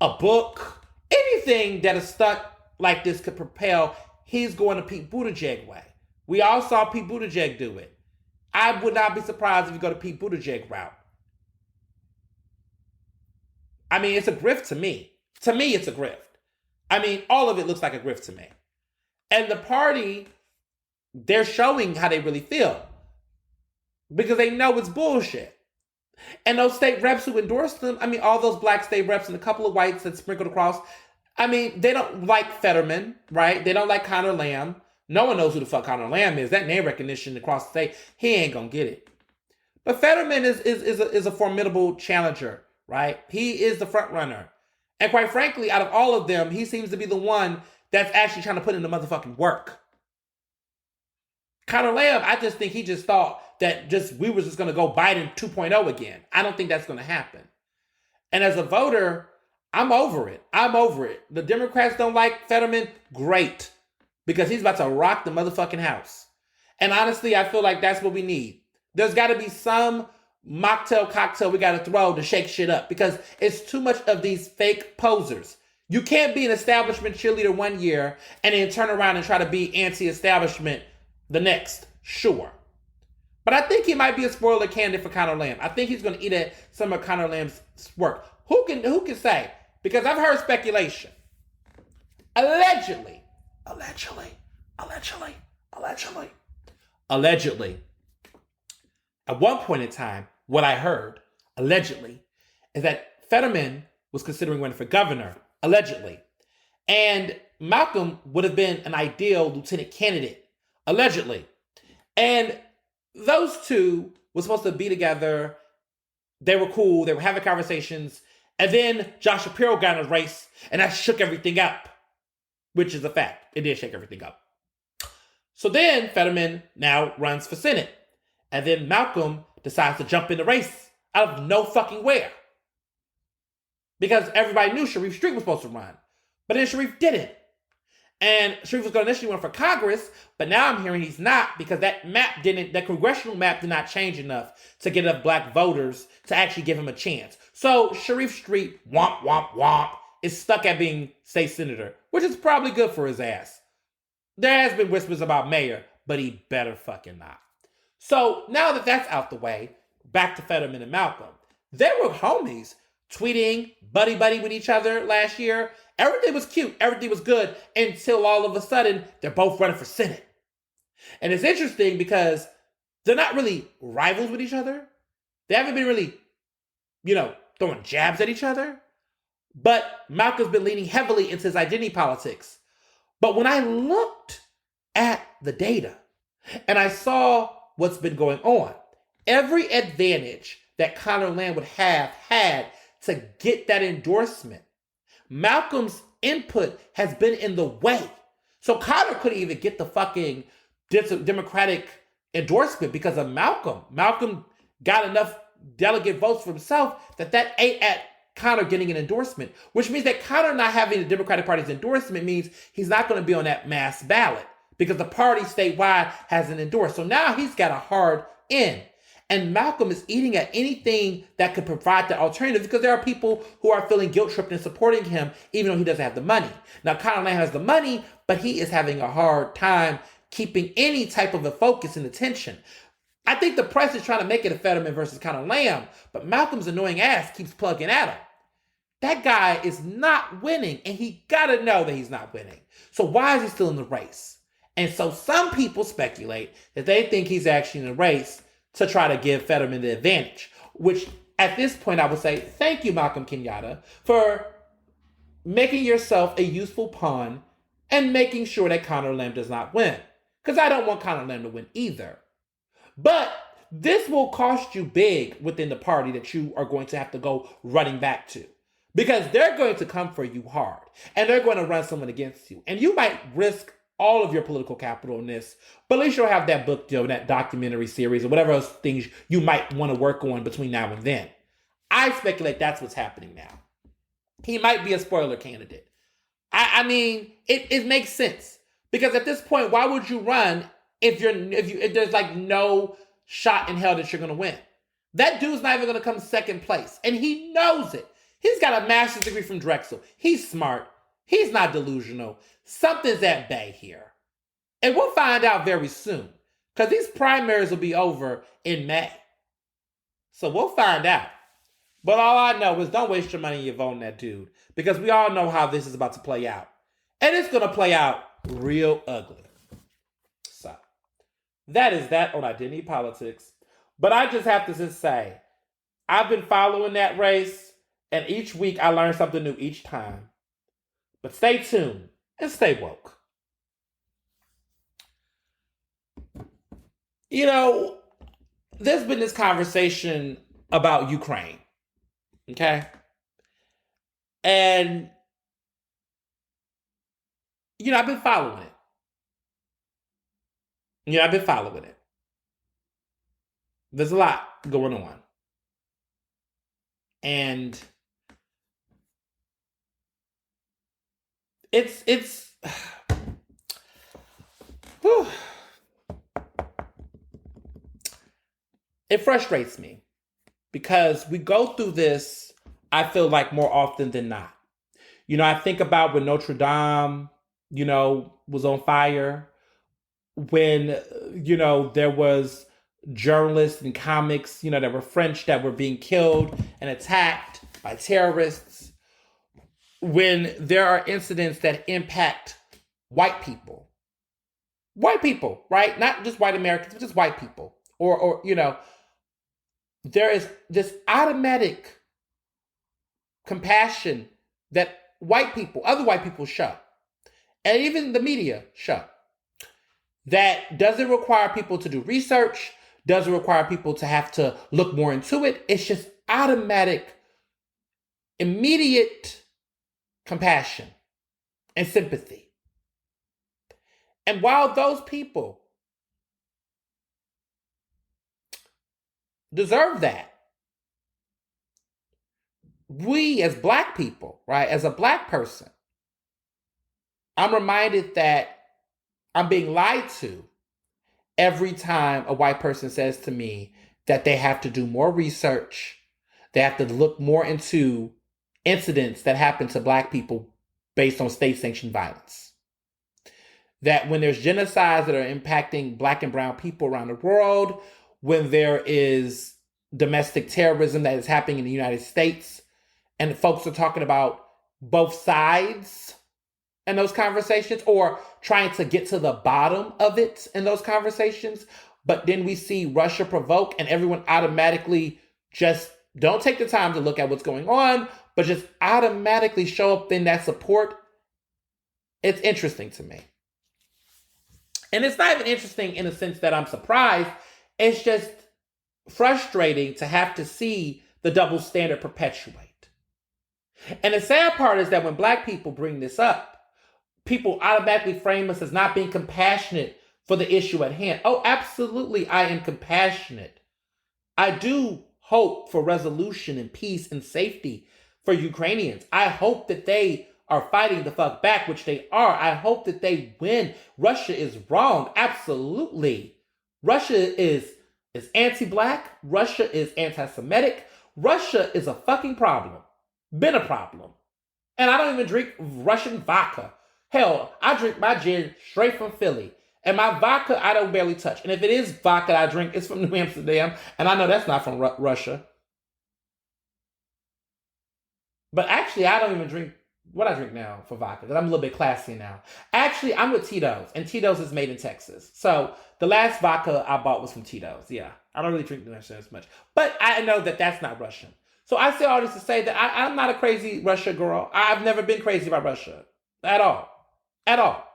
a book, anything that a stunt like this could propel, he's going to Pete Buttigieg way. We all saw Pete Buttigieg do it. I would not be surprised if you go to Pete Buttigieg route. It's a grift to me. To me, it's a grift. All of it looks like a grift to me. And the party, they're showing how they really feel. Because they know it's bullshit. And those state reps who endorsed them, all those black state reps and a couple of whites that sprinkled across, they don't like Fetterman, right? They don't like Conor Lamb. No one knows who the fuck Conor Lamb is. That name recognition across the state, he ain't gonna get it. But Fetterman is a formidable challenger, right? He is the front runner. And quite frankly, out of all of them, he seems to be the one that's actually trying to put in the motherfucking work. Conor Lamb, I just think he just thought that we were just going to go Biden 2.0 again. I don't think that's going to happen. And as a voter, I'm over it. The Democrats don't like Fetterman. Great. Because he's about to rock the motherfucking house. And honestly, I feel like that's what we need. There's got to be some mocktail cocktail we got to throw to shake shit up. Because it's too much of these fake posers. You can't be an establishment cheerleader one year and then turn around and try to be anti-establishment the next. Sure. But I think he might be a spoiler candidate for Conor Lamb. I think he's going to eat at some of Conor Lamb's work. Who can say? Because I've heard speculation. Allegedly. At one point in time, what I heard, allegedly, is that Fetterman was considering running for governor, allegedly. And Malcolm would have been an ideal lieutenant candidate, allegedly. And those two were supposed to be together. They were cool. They were having conversations. And then Josh Shapiro got in a race, and that shook everything up, which is a fact. It did shake everything up. So then Fetterman now runs for Senate. And then Malcolm decides to jump in the race out of no fucking where. Because everybody knew Sharif Street was supposed to run. But then Sharif didn't. And Sharif was going to initially run for Congress, but now I'm hearing he's not because that congressional map did not change enough to get enough black voters to actually give him a chance. So Sharif Street, womp, womp, womp, is stuck at being state senator, which is probably good for his ass. There has been whispers about mayor, but he better fucking not. So now that that's out the way, back to Fetterman and Malcolm. They were homies, tweeting, buddy with each other last year. Everything was cute. Everything was good until all of a sudden they're both running for Senate. And it's interesting because they're not really rivals with each other. They haven't been really, throwing jabs at each other. But Malcolm's been leaning heavily into his identity politics. But when I looked at the data and I saw what's been going on, every advantage that Conor Lamb would have had to get that endorsement, Malcolm's input has been in the way. So Conor couldn't even get the fucking Democratic endorsement because of Malcolm. Malcolm got enough delegate votes for himself that ate at Conor getting an endorsement, which means that Conor not having the Democratic Party's endorsement means he's not going to be on that mass ballot because the party statewide hasn't endorsed. So now he's got a hard in. And Malcolm is eating at anything that could provide the alternative because there are people who are feeling guilt-tripped and supporting him even though he doesn't have the money. Now, Conor Lamb has the money, but he is having a hard time keeping any type of a focus and attention. I think the press is trying to make it a Fetterman versus Conor Lamb, but Malcolm's annoying ass keeps plugging at him. That guy is not winning, and he gotta know that he's not winning. So why is he still in the race? And so some people speculate that they think he's actually in the race to try to give Fetterman the advantage, which at this point I would say, thank you, Malcolm Kenyatta, for making yourself a useful pawn and making sure that Conor Lamb does not win. Because I don't want Conor Lamb to win either. But this will cost you big within the party that you are going to have to go running back to. Because they're going to come for you hard. And they're going to run someone against you. And you might risk all of your political capital in this, but at least you'll have that book deal, that documentary series, or whatever else things you might want to work on between now and then. I speculate that's what's happening now. He might be a spoiler candidate. I mean, it makes sense because at this point, why would you run if there's like no shot in hell that you're going to win? That dude's not even going to come second place, and he knows it. He's got a master's degree from Drexel. He's smart. He's not delusional. Something's at bay here. And we'll find out very soon. Because these primaries will be over in May. So we'll find out. But all I know is don't waste your money and your vote on that dude. Because we all know how this is about to play out. And it's going to play out real ugly. So, that is that on identity politics. But I just have to just say, I've been following that race. And each week I learn something new each time. But stay tuned and stay woke. You know, there's been this conversation about Ukraine, okay? And, I've been following it. I've been following it. There's a lot going on. And it's whew, it frustrates me because we go through this, I feel like, more often than not. I think about when Notre Dame, was on fire, when, there was journalists and comics, that were French that were being killed and attacked by terrorists, when there are incidents that impact white people, right? Not just white Americans, but just white people. Or there is this automatic compassion that other white people show, and even the media show, that doesn't require people to do research, doesn't require people to have to look more into it. It's just automatic, immediate compassion and sympathy. And while those people deserve that, we as Black people, right, as a Black person, I'm reminded that I'm being lied to every time a white person says to me that they have to do more research, they have to look more into incidents that happen to Black people based on state-sanctioned violence. That when there's genocides that are impacting Black and brown people around the world, when there is domestic terrorism that is happening in the United States, and folks are talking about both sides in those conversations, or trying to get to the bottom of it in those conversations, but then we see Russia provoke and everyone automatically just don't take the time to look at what's going on, but just automatically show up in that support. It's interesting to me. And it's not even interesting in the sense that I'm surprised. It's just frustrating to have to see the double standard perpetuate. And the sad part is that when Black people bring this up, people automatically frame us as not being compassionate for the issue at hand. Oh, absolutely, I am compassionate. I do hope for resolution and peace and safety for Ukrainians. I hope that they are fighting the fuck back, which they are. I hope that they win. Russia is wrong. Absolutely. Russia is anti-Black. Russia is anti-Semitic. Russia is a fucking problem. Been a problem. And I don't even drink Russian vodka. Hell, I drink my gin straight from Philly. And my vodka, I don't barely touch. And if it is vodka I drink, it's from New Amsterdam. And I know that's not from Russia. But actually, I don't even drink what I drink now for vodka, because I'm a little bit classy now. Actually, I'm with Tito's, and Tito's is made in Texas. So the last vodka I bought was from Tito's. Yeah, I don't really drink New Amsterdam as much. But I know that that's not Russian. So I say all this to say that I'm not a crazy Russia girl. I've never been crazy about Russia. At all. At all.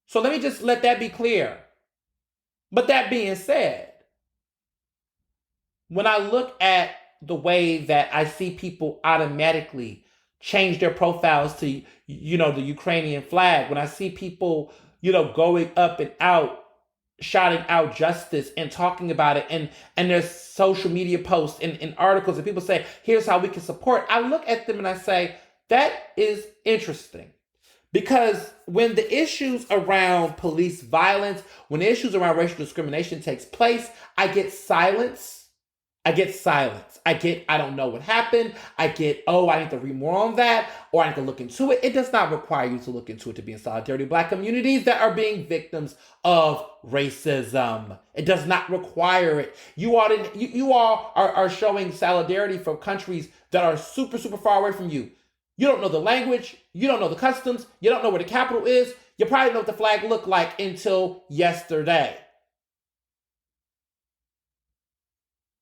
So let me just let that be clear. But that being said, when I look at the way that I see people automatically change their profiles to, the Ukrainian flag, when I see people, going up and out, shouting out justice and talking about it, and there's social media posts and articles and people say, here's how we can support. I look at them and I say, that is interesting. Because when the issues around police violence, when the issues around racial discrimination takes place, I get silence. I don't know what happened. I need to read more on that, or I need to look into it. It does not require you to look into it to be in solidarity with Black communities that are being victims of racism. It does not require it. You all are showing solidarity for countries that are super, super far away from you. You don't know the language. You don't know the customs. You don't know where the capital is. You probably know what the flag looked like until yesterday.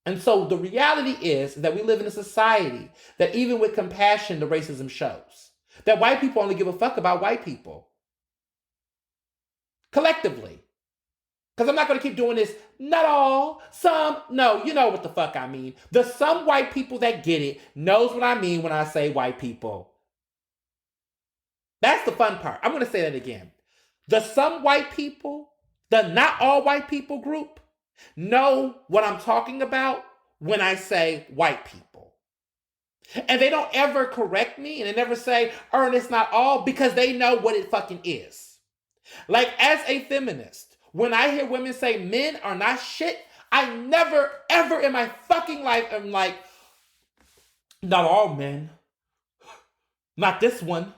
And so the reality is that we live in a society that even with compassion, the racism shows. That white people only give a fuck about white people. Collectively. Because I'm not going to keep doing this. Not all, some, no, you know what the fuck I mean. The some white people that get it knows what I mean when I say white people. That's the fun part. I'm going to say that again. The some white people, the not all white people group, know what I'm talking about when I say white people. And they don't ever correct me, and they never say, Ernest, not all, because they know what it fucking is. Like, as a feminist, when I hear women say men are not shit, I never, ever in my fucking life am like, not all men. Not this one.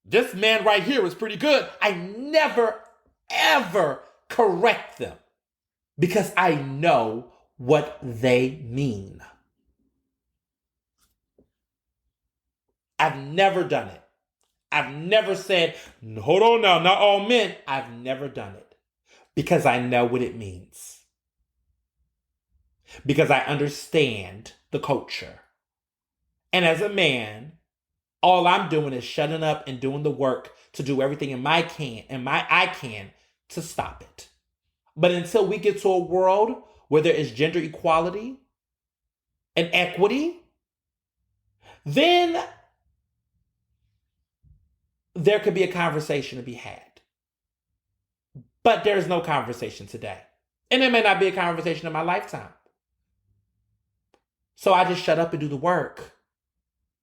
This man right here is pretty good. I never, ever correct them because I know what they mean. I've never done it. I've never said, hold on now, not all men. I've never done it. Because I know what it means. Because I understand the culture. And as a man, all I'm doing is shutting up and doing the work to do everything I can to stop it. But until we get to a world where there is gender equality and equity, then there could be a conversation to be had. But there's no conversation today. And it may not be a conversation in my lifetime. So I just shut up and do the work.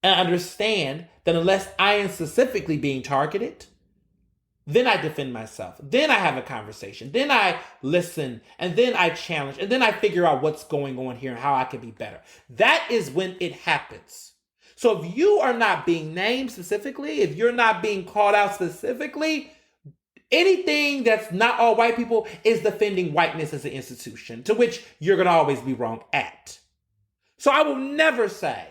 And understand that unless I am specifically being targeted, then I defend myself. Then I have a conversation. Then I listen. And then I challenge. And then I figure out what's going on here and how I can be better. That is when it happens. So if you are not being named specifically, if you're not being called out specifically, anything that's not all white people is defending whiteness as an institution, to which you're going to always be wrong at. So I will never say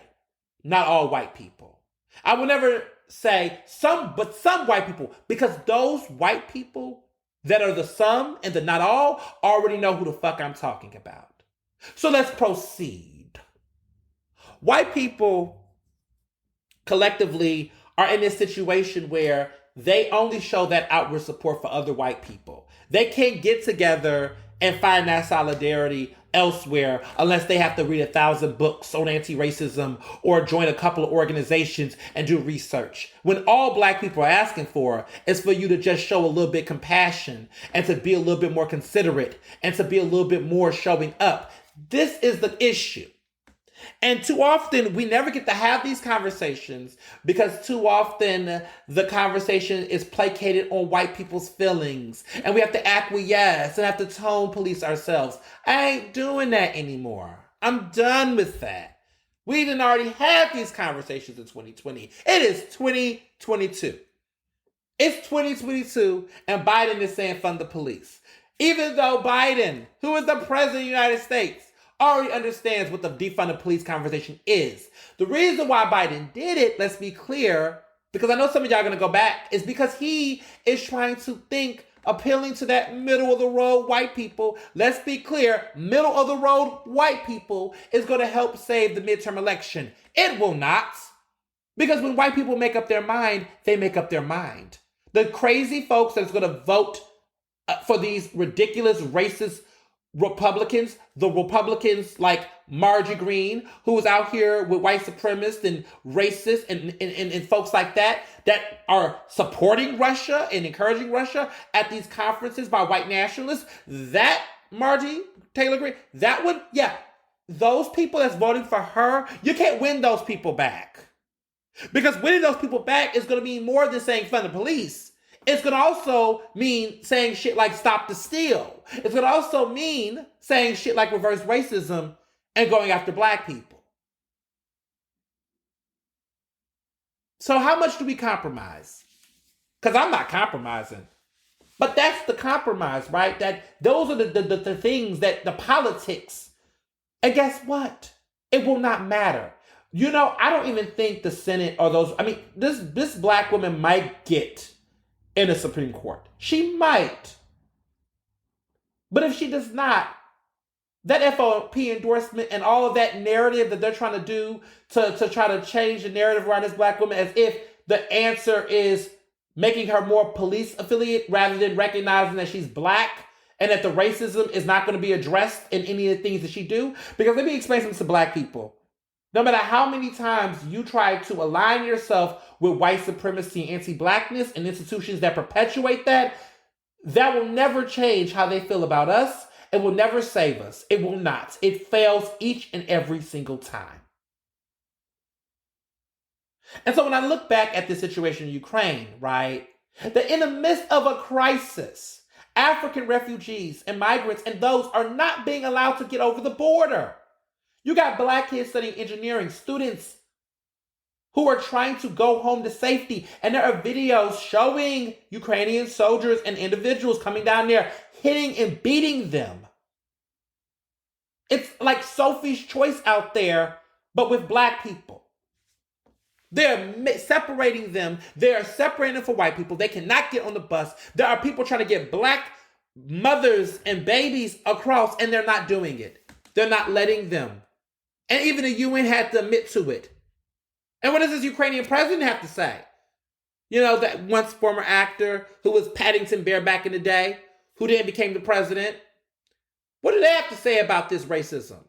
not all white people. I will never say some white people, because those white people that are the some and the not all already know who the fuck I'm talking about. So let's proceed. White people collectively are in this situation where they only show that outward support for other white people. They can't get together and find that solidarity elsewhere unless they have to read 1,000 books on anti-racism or join a couple of organizations and do research. When all black people are asking for is for you to just show a little bit compassion and to be a little bit more considerate and to be a little bit more showing up. This is the issue. And too often, we never get to have these conversations because too often the conversation is placated on white people's feelings. And we have to acquiesce and have to tone police ourselves. I ain't doing that anymore. I'm done with that. We didn't already have these conversations in 2020. It is 2022. It's 2022 and Biden is saying fund the police. Even though Biden, who is the president of the United States, already understands what the defund the police conversation is. The reason why Biden did it, let's be clear, because I know some of y'all are going to go back, is because he is trying to think, appealing to that middle of the road white people. Let's be clear, middle of the road white people is going to help save the midterm election. It will not. Because when white people make up their mind, they make up their mind. The crazy folks that's going to vote for these ridiculous racist Republicans, the Republicans like Marjorie Greene, who is out here with white supremacists and racists and folks like that are supporting Russia and encouraging Russia at these conferences by white nationalists, that Marjorie Taylor Greene, that would, yeah, those people that's voting for her, you can't win those people back. Because winning those people back is going to mean more than saying fund the police. It's going to also mean saying shit like stop the steal. It's going to also mean saying shit like reverse racism and going after black people. So how much do we compromise? Because I'm not compromising. But that's the compromise, right? That those are the things that the politics. And guess what? It will not matter. You know, I don't even think the Senate or those, I mean, this black woman might get in the Supreme Court. She might. But if she does not, that FOP endorsement and all of that narrative that they're trying to do to try to change the narrative around this black woman as if the answer is making her more police affiliate rather than recognizing that she's black and that the racism is not going to be addressed in any of the things that she do? Because let me explain something to black people. No matter how many times you try to align yourself with white supremacy and anti-blackness and institutions that perpetuate that, that will never change how they feel about us. It will never save us. It will not. It fails each and every single time. And so when I look back at the situation in Ukraine, right, that in the midst of a crisis, African refugees and migrants and those are not being allowed to get over the border. You got black kids studying engineering, students who are trying to go home to safety. And there are videos showing Ukrainian soldiers and individuals coming down there, hitting and beating them. It's like Sophie's Choice out there, but with black people. They're separating them. They are separating them from white people. They cannot get on the bus. There are people trying to get black mothers and babies across, and they're not doing it. They're not letting them. And even the UN had to admit to it. And what does this Ukrainian president have to say? You know, that once former actor who was Paddington Bear back in the day, who then became the president. What do they have to say about this racism?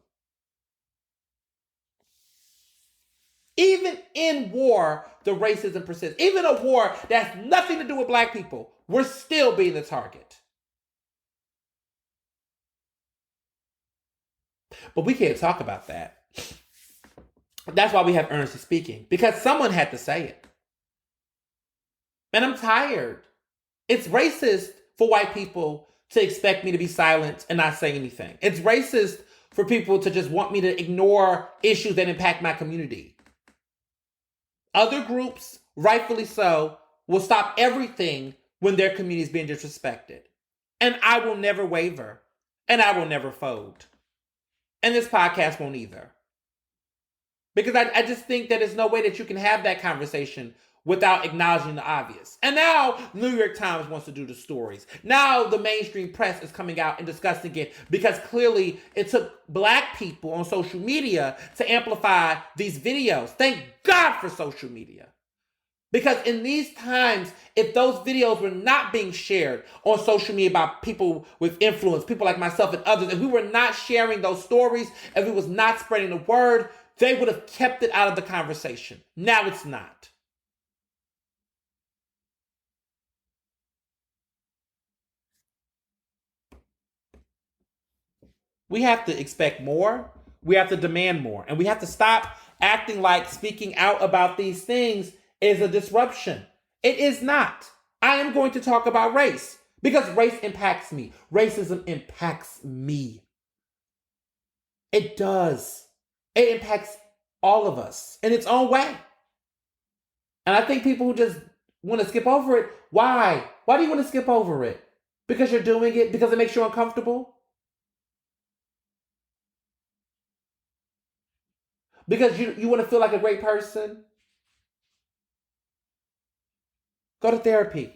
Even in war, the racism persists. Even a war that has nothing to do with black people, we're still being the target. But we can't talk about that. That's why we have Ernestly speaking, because someone had to say it. And I'm tired. It's racist for white people to expect me to be silent and not say anything. It's racist for people to just want me to ignore issues that impact my community. Other groups, rightfully so, will stop everything when their community is being disrespected. And I will never waver. And I will never fold. And this podcast won't either. Because I just think that there's no way that you can have that conversation without acknowledging the obvious. And now New York Times wants to do the stories. Now the mainstream press is coming out and discussing it because clearly it took black people on social media to amplify these videos. Thank God for social media. Because in these times, if those videos were not being shared on social media by people with influence, people like myself and others, if we were not sharing those stories, if we was not spreading the word, they would have kept it out of the conversation. Now it's not. We have to expect more. We have to demand more. And we have to stop acting like speaking out about these things is a disruption. It is not. I am going to talk about race because race impacts me. Racism impacts me. It does. It impacts all of us in its own way. And I think people who just want to skip over it, why? Why do you want to skip over it? Because you're doing it? Because it makes you uncomfortable? Because you want to feel like a great person? Go to therapy.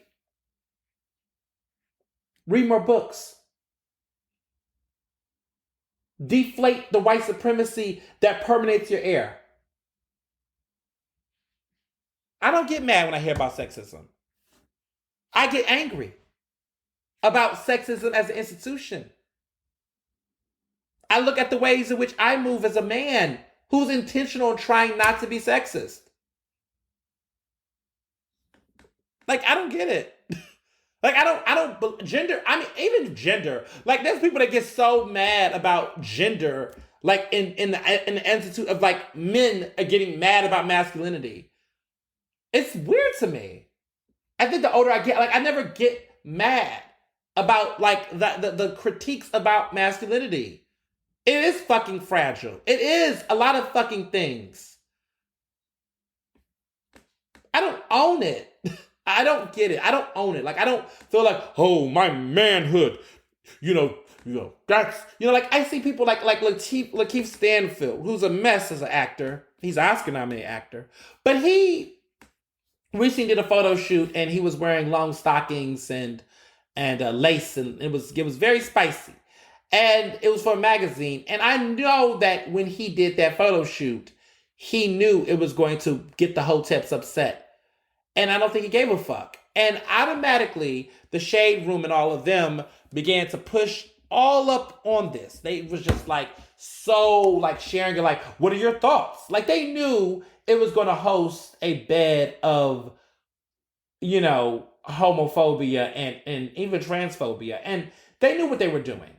Read more books. Deflate the white supremacy that permeates your air. I don't get mad when I hear about sexism. I get angry about sexism as an institution. I look at the ways in which I move as a man who's intentional in trying not to be sexist. Like, I don't get it. Like, gender, I mean, even gender. Like, there's people that get so mad about gender, like, in the institute of, like, men are getting mad about masculinity. It's weird to me. I think the older I get, like, I never get mad about, like, the critiques about masculinity. It is fucking fragile. It is a lot of fucking things. I don't own it. I don't get it. I don't own it. Like, I don't feel like, oh, my manhood, that's, like, I see people like Lakeith Stanfield, who's a mess as an actor. He's an Oscar-nominated actor. But he recently did a photo shoot, and he was wearing long stockings and lace, and it was very spicy. And it was for a magazine. And I know that when he did that photo shoot, he knew it was going to get the Hoteps upset. And I don't think he gave a fuck. And automatically, the Shade Room and all of them began to push all up on this. They was just like so like sharing it, like, what are your thoughts? Like they knew it was going to host a bed of, homophobia and even transphobia. And they knew what they were doing.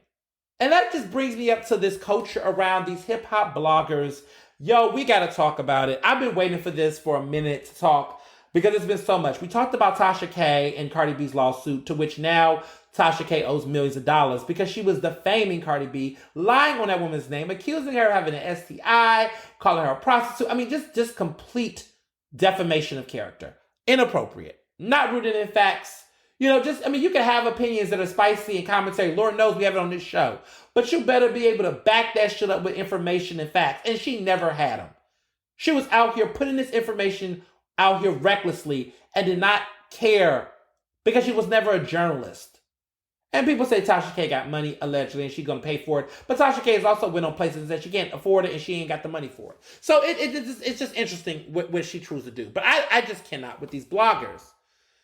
And that just brings me up to this culture around these hip hop bloggers. Yo, we got to talk about it. I've been waiting for this for a minute to talk because it's been so much. We talked about Tasha K and Cardi B's lawsuit, to which now Tasha K owes millions of dollars because she was defaming Cardi B, lying on that woman's name, accusing her of having an STI, calling her a prostitute. I mean, just complete defamation of character. Inappropriate. Not rooted in facts. You can have opinions that are spicy and commentary. Lord knows we have it on this show. But you better be able to back that shit up with information and facts. And she never had them. She was out here putting this information out here recklessly and did not care because she was never a journalist. And people say Tasha K got money, allegedly, and she's going to pay for it. But Tasha K has also went on places that she can't afford it and she ain't got the money for it. So it's just interesting what she chooses to do. But I just cannot with these bloggers.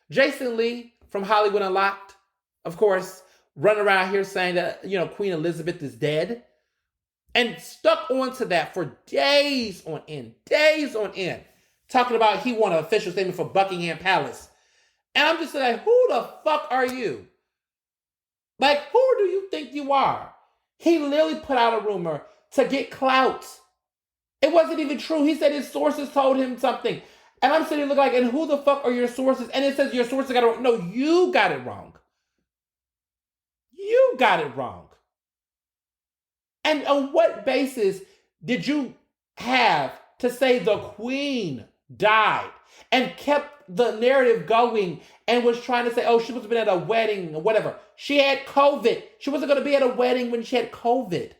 Jason Lee from Hollywood Unlocked, of course, running around here saying that, Queen Elizabeth is dead. And stuck onto that for days on end. Talking about he wanted an official statement for Buckingham Palace. And I'm just like, who the fuck are you? Like, who do you think you are? He literally put out a rumor to get clout. It wasn't even true. He said his sources told him something. And I'm sitting there looking like, and who the fuck are your sources? And it says your sources got it wrong. No, you got it wrong. You got it wrong. And on what basis did you have to say the Queen died and kept the narrative going and was trying to say, oh, she must have been at a wedding or whatever. She had COVID. She wasn't going to be at a wedding when she had COVID.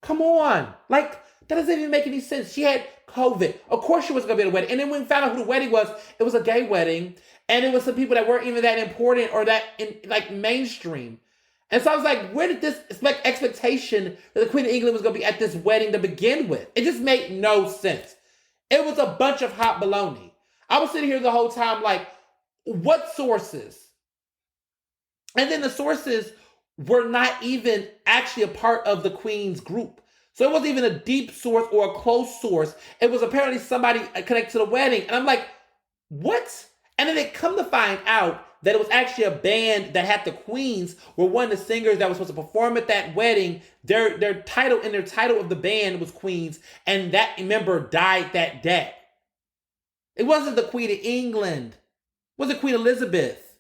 Come on. Like, that doesn't even make any sense. She had COVID. Of course she wasn't going to be at a wedding. And then when we found out who the wedding was, it was a gay wedding. And it was some people that weren't even that important or that mainstream. And so I was like, where did this expectation that the Queen of England was going to be at this wedding to begin with? It just made no sense. It was a bunch of hot baloney. I was sitting here the whole time like, what sources? And then the sources were not even actually a part of the Queen's group. So it wasn't even a deep source or a close source. It was apparently somebody connected to the wedding. And I'm like, what? And then they come to find out that it was actually a band that had the Queens, where one of the singers that was supposed to perform at that wedding, their title of the band was Queens, and that member died that day. It wasn't the Queen of England. It wasn't Queen Elizabeth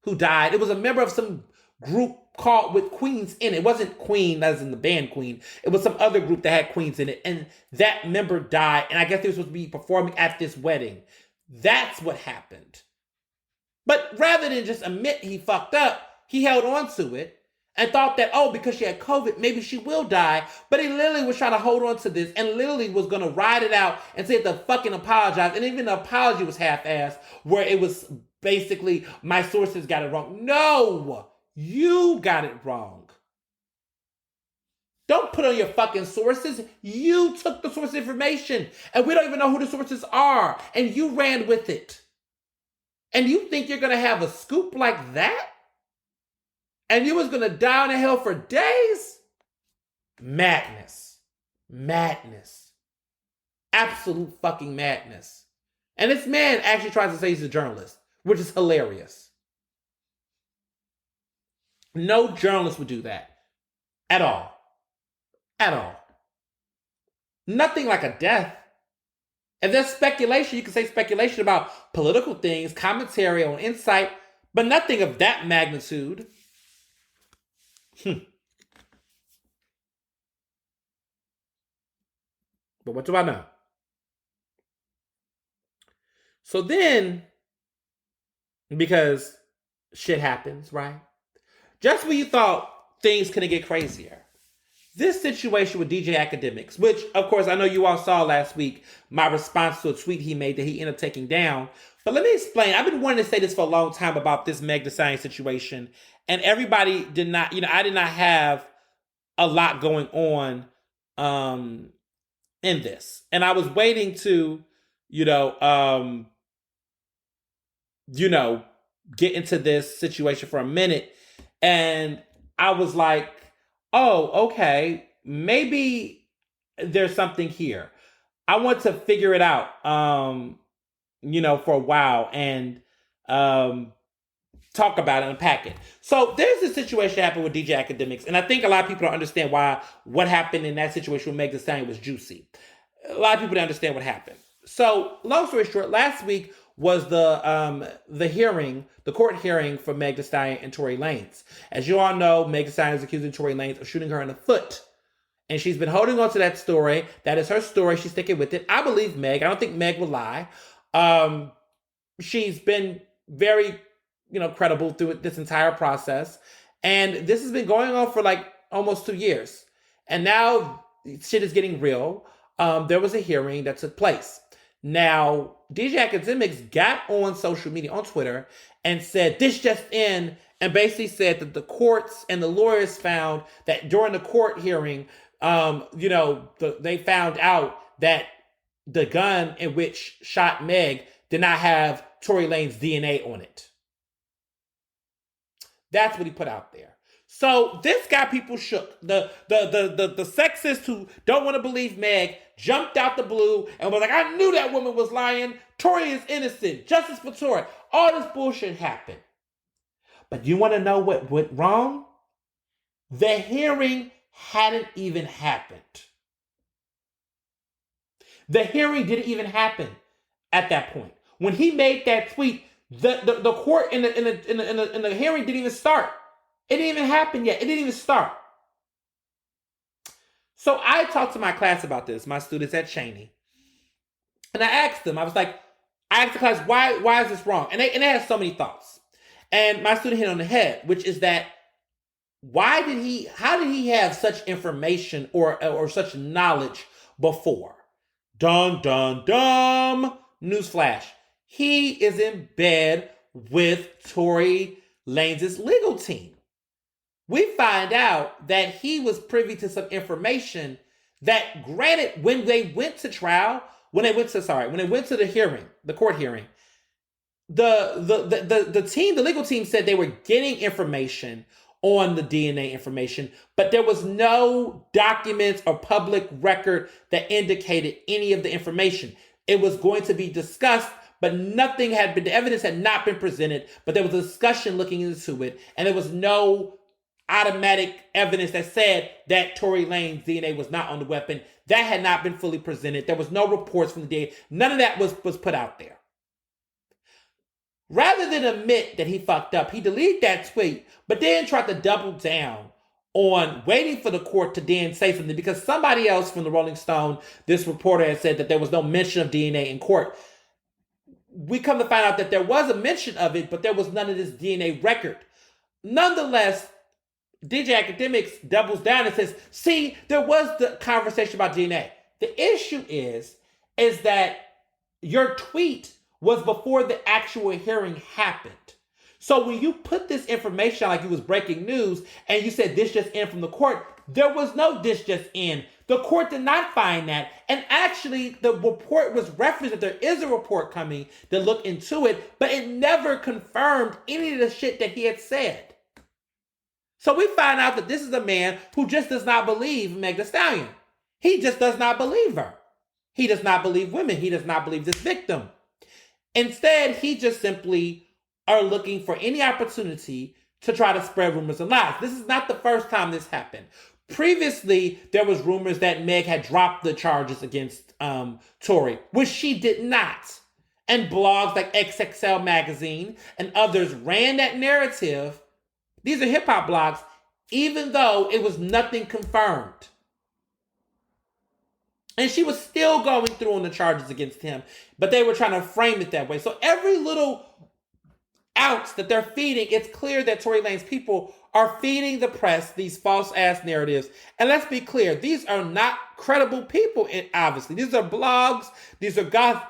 who died. It was a member of some group called with Queens in it. It wasn't Queen, as in the band Queen. It was some other group that had Queens in it, and that member died, and I guess they were supposed to be performing at this wedding. That's what happened. But rather than just admit he fucked up, he held on to it and thought that, oh, because she had COVID, maybe she will die. But he literally was trying to hold on to this and literally was going to ride it out and say to fucking apologize. And even the apology was half-assed, where it was basically, my sources got it wrong. No, you got it wrong. Don't put on your fucking sources. You took the source information and we don't even know who the sources are. And you ran with it. And you think you're going to have a scoop like that? And you was going to die in hell for days? Madness. Madness. Absolute fucking madness. And this man actually tries to say he's a journalist, which is hilarious. No journalist would do that. At all. At all. Nothing like a death. If there's speculation, you can say speculation about political things, commentary on insight, but nothing of that magnitude. But what do I know? So then, because shit happens, right? Just when you thought things couldn't get crazier, this situation with DJ Akademiks, which, of course, I know you all saw last week, my response to a tweet he made that he ended up taking down. But let me explain. I've been wanting to say this for a long time about this Meg Thee Stallion situation. And everybody did not, I did not have a lot going on in this. And I was waiting to, get into this situation for a minute, and I was like, oh, okay, maybe there's something here. I want to figure it out, for a while, and talk about it, unpack it. So there's a situation that happened with DJ Akademiks, and I think a lot of people don't understand why what happened in that situation with Meg Thee Stallion was juicy. A lot of people don't understand what happened. So long story short, last week was the hearing, the court hearing for Meg Thee Stallion and Tory Lanez. As you all know, Meg Thee Stallion is accusing Tory Lanez of shooting her in the foot. And she's been holding on to that story. That is her story. She's sticking with it. I believe Meg. I don't think Meg will lie. She's been very, credible through this entire process. And this has been going on for like almost 2 years. And now shit is getting real. There was a hearing that took place. Now, DJ Akademiks got on social media, on Twitter, and said, this just in, and basically said that the courts and the lawyers found that during the court hearing, they found out that the gun in which shot Meg did not have Tory Lanez's DNA on it. That's what he put out there. So this got people shook. The sexists who don't want to believe Meg jumped out the blue and was like, I knew that woman was lying. Tory is innocent. Justice for Tory. All this bullshit happened. But you want to know what went wrong? The hearing hadn't even happened. The hearing didn't even happen at that point. When he made that tweet, the court in the hearing didn't even start. It didn't even happen yet. It didn't even start. So I talked to my class about this, my students at Cheney. And I asked them, I asked the class, why is this wrong? And they had so many thoughts. And my student hit on the head, which is that how did he have such information or such knowledge before? Dun, dun, dun. Newsflash. He is in bed with Tory Lanez's legal team. We find out that he was privy to some information that, granted, when they went to the hearing, the court hearing, the team, the legal team said they were getting information on the DNA information, but there was no documents or public record that indicated any of the information. It was going to be discussed, but the evidence had not been presented, but there was a discussion looking into it, and there was no automatic evidence that said that Tory Lanez's DNA was not on the weapon. That had not been fully presented. There was no reports from the DNA. None of that was put out there. Rather than admit that he fucked up, he deleted that tweet, but then tried to double down on waiting for the court to then say something, because somebody else from the Rolling Stone, this reporter, had said that there was no mention of DNA in court. We come to find out that there was a mention of it, but there was none of this DNA record. Nonetheless, DJ Akademiks doubles down and says, see, there was the conversation about DNA. The issue is that your tweet was before the actual hearing happened. So when you put this information out like it was breaking news and you said this just in from the court, there was no this just in. The court did not find that. And actually, the report was referenced that there is a report coming to look into it, but it never confirmed any of the shit that he had said. So we find out that this is a man who just does not believe Meg Thee Stallion. He just does not believe her. He does not believe women. He does not believe this victim. Instead, he just simply are looking for any opportunity to try to spread rumors and lies. This is not the first time this happened. Previously, there was rumors that Meg had dropped the charges against Tory, which she did not. And blogs like XXL Magazine and others ran that narrative. These are hip-hop blogs, even though it was nothing confirmed. And she was still going through on the charges against him, but they were trying to frame it that way. So every little ounce that they're feeding, it's clear that Tory Lanez's people are feeding the press these false-ass narratives. And let's be clear, these are not credible people, obviously. These are blogs, these are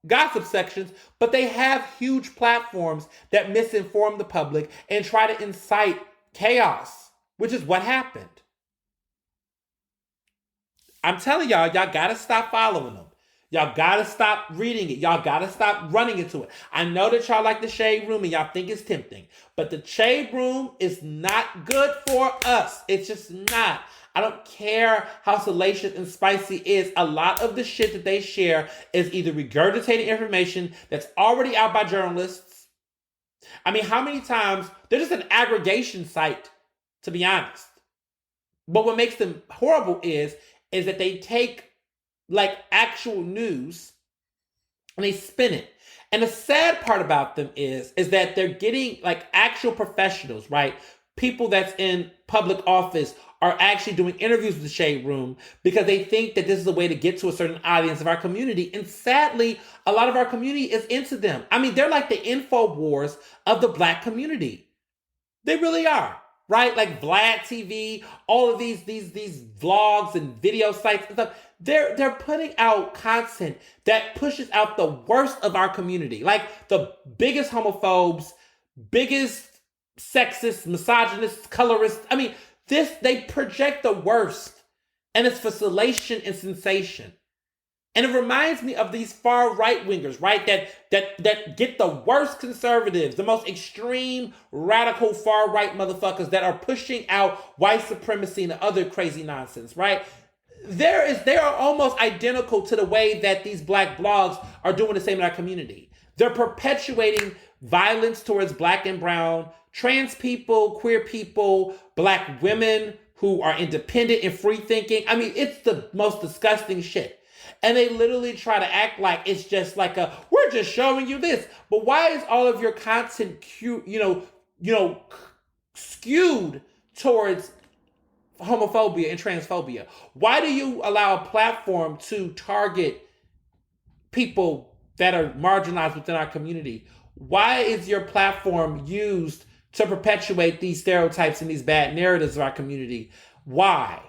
gossip sections, but they have huge platforms that misinform the public and try to incite chaos, which is what happened. I'm telling y'all gotta stop following them. Y'all gotta stop reading it. Y'all gotta stop running into it. I know that y'all like the shade room and y'all think it's tempting, but the shade room is not good for us. It's just not. I don't care how salacious and spicy it is. A lot of the shit that they share is either regurgitated information that's already out by journalists. I mean, how many times, they're just an aggregation site, to be honest. But what makes them horrible is that they take like actual news and they spin it. And the sad part about them is that they're getting like actual professionals, right? People that's in public office are actually doing interviews with the Shade Room because they think that this is a way to get to a certain audience of our community. And sadly, a lot of our community is into them. I mean, they're like the InfoWars of the Black community. They really are. Right? Like Vlad TV, all of these vlogs and video sites and stuff. They're putting out content that pushes out the worst of our community. Like the biggest homophobes, biggest sexist, misogynist, colorist. I mean, they project the worst. And it's for salation and sensation. And it reminds me of these far right wingers, right? That get the worst conservatives, the most extreme, radical, far right motherfuckers that are pushing out white supremacy and other crazy nonsense, right? They are almost identical to the way that these Black blogs are doing the same in our community. They're perpetuating violence towards Black and brown, trans people, queer people, Black women who are independent and free thinking. I mean, it's the most disgusting shit. And they literally try to act like it's just like we're just showing you this. But why is all of your content, skewed towards homophobia and transphobia? Why do you allow a platform to target people that are marginalized within our community? Why is your platform used to perpetuate these stereotypes and these bad narratives of our community? Why?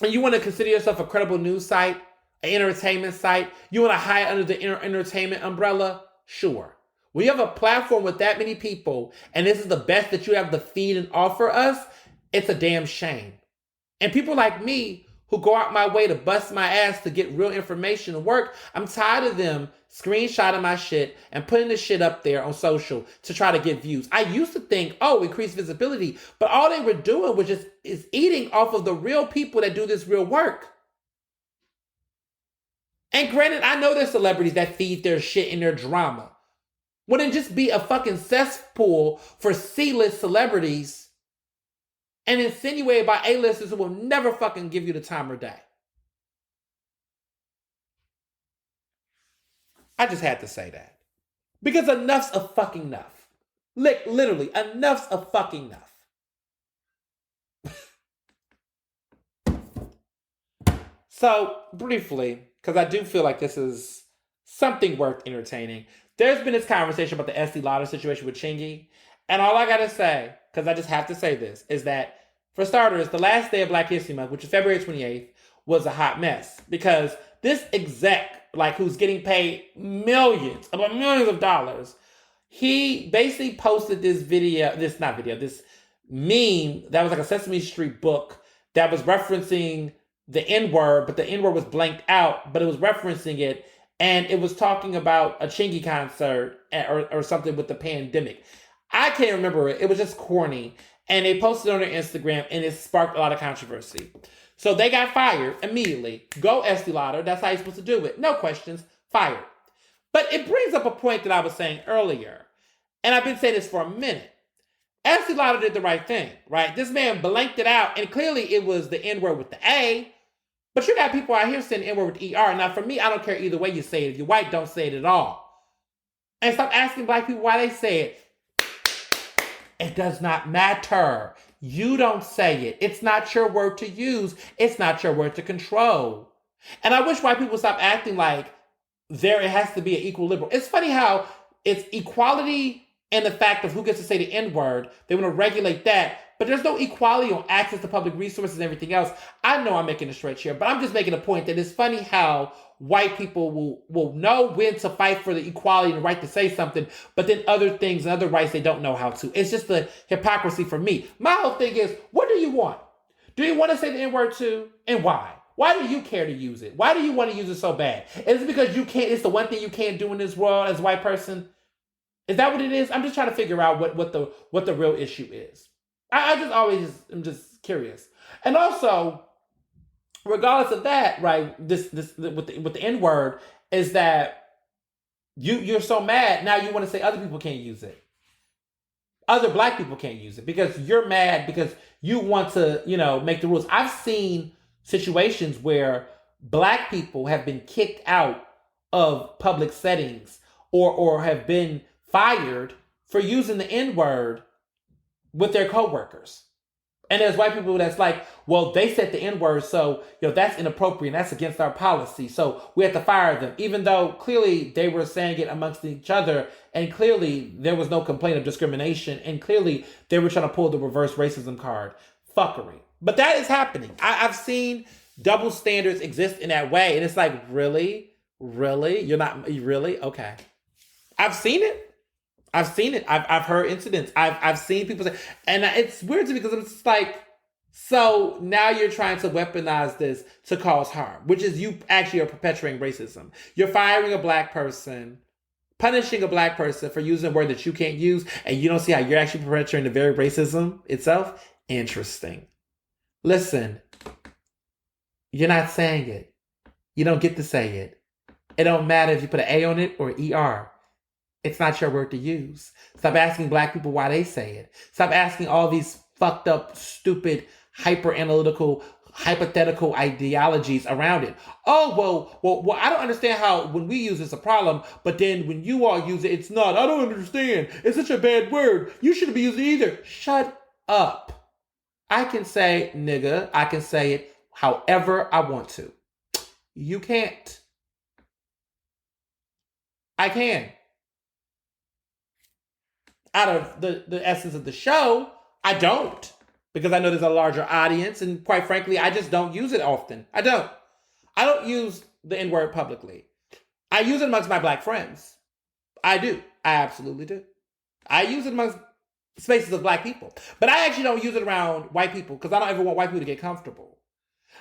And you want to consider yourself a credible news site, an entertainment site? You want to hide under the entertainment umbrella? Sure. When you have a platform with that many people, and this is the best that you have to feed and offer us, it's a damn shame. And people like me, who go out my way to bust my ass to get real information and work, I'm tired of them screenshotting my shit and putting the shit up there on social to try to get views. I used to think, increase visibility, but all they were doing was is eating off of the real people that do this real work. And granted, I know there's celebrities that feed their shit in their drama. Wouldn't just be a fucking cesspool for C-list celebrities and insinuated by A-listers who will never fucking give you the time of day. I just had to say that. Because enough's a fucking enough. Literally, enough's a fucking enough. So, briefly, because I do feel like this is something worth entertaining, there's been this conversation about the Estee Lauder situation with Chingy. And all I gotta say, because I just have to say this, is that, for starters, the last day of Black History Month, which is February 28th, was a hot mess. Because this exec, who's getting paid millions of dollars, he basically posted this meme that was like a Sesame Street book that was referencing the N-word, but the N-word was blanked out, but it was referencing it, and it was talking about a Chingy concert or something with the pandemic. I can't remember it. It was just corny. And they posted it on their Instagram, and it sparked a lot of controversy. So they got fired immediately. Go Estee Lauder. That's how you're supposed to do it. No questions. Fired. But it brings up a point that I was saying earlier. And I've been saying this for a minute. Estee Lauder did the right thing, right? This man blanked it out, and clearly it was the N-word with the A. But you got people out here saying N-word with the ER. Now, for me, I don't care either way you say it. If you're white, don't say it at all. And stop asking Black people why they say it. It does not matter. You don't say it. It's not your word to use. It's not your word to control. And I wish white people stop acting like it has to be an equilibrium. It's funny how it's equality and the fact of who gets to say the N-word. They want to regulate that. But there's no equality on access to public resources and everything else. I know I'm making a stretch here, but I'm just making a point that it's funny how white people will know when to fight for the equality and the right to say something, but then other things and other rights they don't know how to. It's just the hypocrisy for me. My whole thing is, what do you want? Do you want to say the N-word too? And why? Why do you care to use it? Why do you want to use it so bad? Is it because you can't? It's the one thing you can't do in this world as a white person. Is that what it is? I'm just trying to figure out what the real issue is. I just always am just curious. And also, regardless of that, right? This with the N word is that you're so mad now you want to say other people can't use it. Other black people can't use it because you're mad because you want to, make the rules. I've seen situations where black people have been kicked out of public settings or have been fired for using the N-word with their coworkers. And there's white people that's like, well, they said the N-word, so that's inappropriate. That's against our policy. So we have to fire them. Even though clearly they were saying it amongst each other, and clearly there was no complaint of discrimination, and clearly they were trying to pull the reverse racism card. Fuckery. But that is happening. I've seen double standards exist in that way. And it's like, really? Really? You're not really? Okay. I've seen it. I've heard incidents. I've seen people say, and it's weird to me because it's like, so now you're trying to weaponize this to cause harm, which is you actually are perpetuating racism. You're firing a black person, punishing a black person for using a word that you can't use, and you don't see how you're actually perpetuating the very racism itself. Interesting. Listen, you're not saying it. You don't get to say it. It don't matter if you put an A on it or ER. It's not your word to use. Stop asking black people why they say it. Stop asking all these fucked up, stupid, hyper-analytical, hypothetical ideologies around it. Oh, well, I don't understand how when we use it's a problem, but then when you all use it, it's not. I don't understand. It's such a bad word. You shouldn't be using it either. Shut up. I can say nigga. I can say it however I want to. You can't. I can. Out of the essence of the show, I don't. Because I know there's a larger audience, and quite frankly, I just don't use it often. I don't use the N-word publicly. I use it amongst my black friends. I do. I absolutely do. I use it amongst spaces of black people. But I actually don't use it around white people because I don't ever want white people to get comfortable.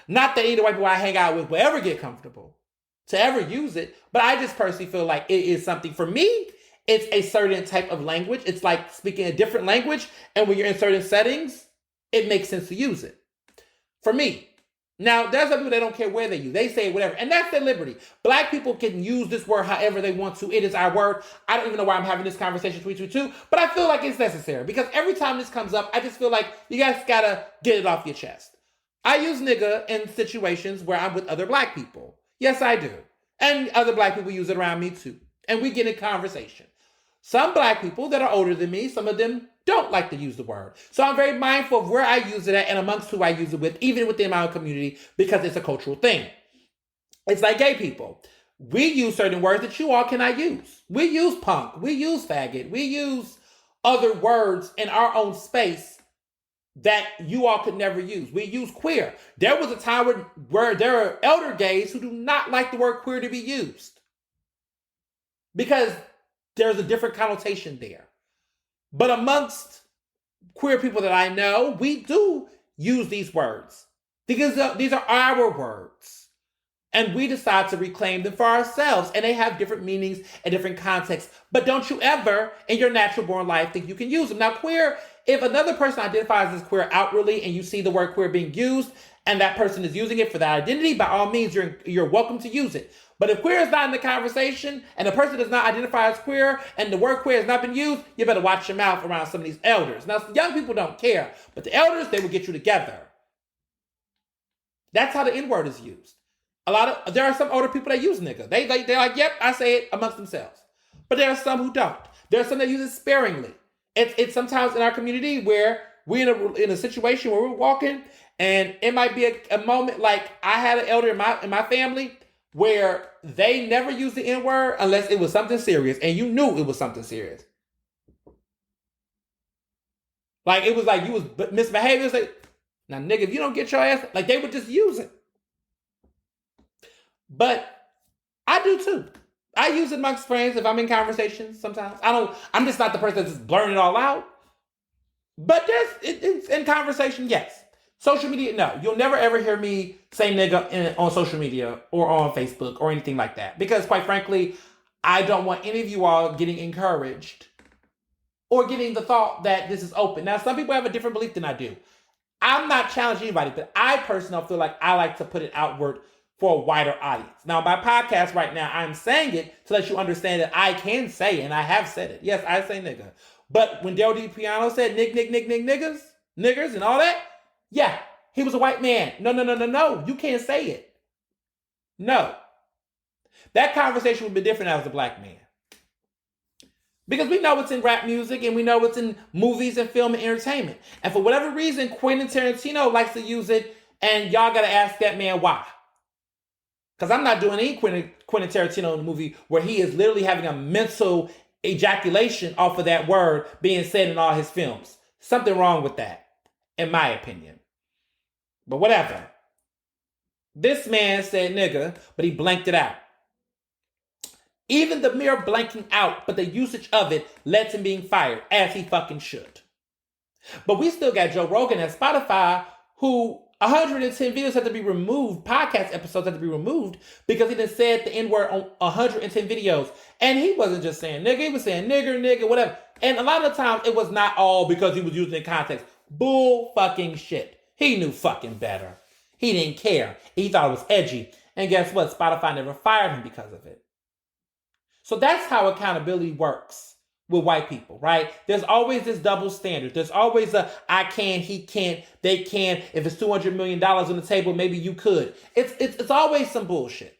Not that any of the white people I hang out with will ever get comfortable to ever use it, but I just personally feel like it is something for me. It's a certain type of language. It's like speaking a different language. And when you're in certain settings, it makes sense to use it. For me. Now, there's some people that don't care where they use. They say whatever. And that's their liberty. Black people can use this word however they want to. It is our word. I don't even know why I'm having this conversation between you two. But I feel like it's necessary. Because every time this comes up, I just feel like you guys gotta get it off your chest. I use nigga in situations where I'm with other black people. Yes, I do. And other black people use it around me too. And we get in conversation. Some black people that are older than me, some of them don't like to use the word. So I'm very mindful of where I use it at and amongst who I use it with, even within my own community, because it's a cultural thing. It's like gay people. We use certain words that you all cannot use. We use punk. We use faggot. We use other words in our own space that you all could never use. We use queer. There was a time where there are elder gays who do not like the word queer to be used. Because there's a different connotation there. But amongst queer people that I know, we do use these words. Because these are our words. And we decide to reclaim them for ourselves. And they have different meanings and different contexts. But don't you ever, in your natural born life, think you can use them. Now, queer, if another person identifies as queer outwardly and you see the word queer being used, and that person is using it for that identity, by all means, you're welcome to use it. But if queer is not in the conversation and the person does not identify as queer and the word queer has not been used, you better watch your mouth around some of these elders. Now, young people don't care, but the elders, they will get you together. That's how the N-word is used. There are some older people that use nigga. They're like, yep, I say it amongst themselves. But there are some who don't. There are some that use it sparingly. It's sometimes in our community where we're in a situation where we're walking and it might be a moment like I had an elder in my family where they never used the N-word unless it was something serious, and you knew it was something serious. Like, it was like you was misbehaving. It's like, now, nigga, if you don't get your ass, like, they would just use it. But I do too. I use it amongst friends if I'm in conversations sometimes. I'm just not the person that's just blurting it all out. But it's in conversation, yes. Social media, no. You'll never ever hear me say nigga on social media or on Facebook or anything like that. Because quite frankly, I don't want any of you all getting encouraged or getting the thought that this is open. Now, some people have a different belief than I do. I'm not challenging anybody, but I personally feel like I like to put it outward for a wider audience. Now, my podcast right now, I'm saying it to let you understand that I can say, and I have said it. Yes, I say nigga. But when Del D. Piano said niggers, and all that, yeah, he was a white man. No. You can't say it. No. That conversation would be different as a black man. Because we know what's in rap music and we know what's in movies and film and entertainment. And for whatever reason, Quentin Tarantino likes to use it, and y'all got to ask that man why. Because I'm not doing any Quentin Tarantino movie where he is literally having a mental ejaculation off of that word being said in all his films. Something wrong with that, in my opinion. But whatever. This man said nigga, but he blanked it out. Even the mere blanking out, but the usage of it led to him being fired, as he fucking should. But we still got Joe Rogan and Spotify, who 110 videos had to be removed, podcast episodes had to be removed, because he done said the N-word on 110 videos. And he wasn't just saying nigga, he was saying nigger, whatever. And a lot of the times, it was not all because he was using it in context. Bull fucking shit. He knew fucking better. He didn't care. He thought it was edgy. And guess what? Spotify never fired him because of it. So that's how accountability works with white people, right? There's always this double standard. There's always a I can, he can't, they can. If it's $200 million on the table, maybe you could. It's always some bullshit.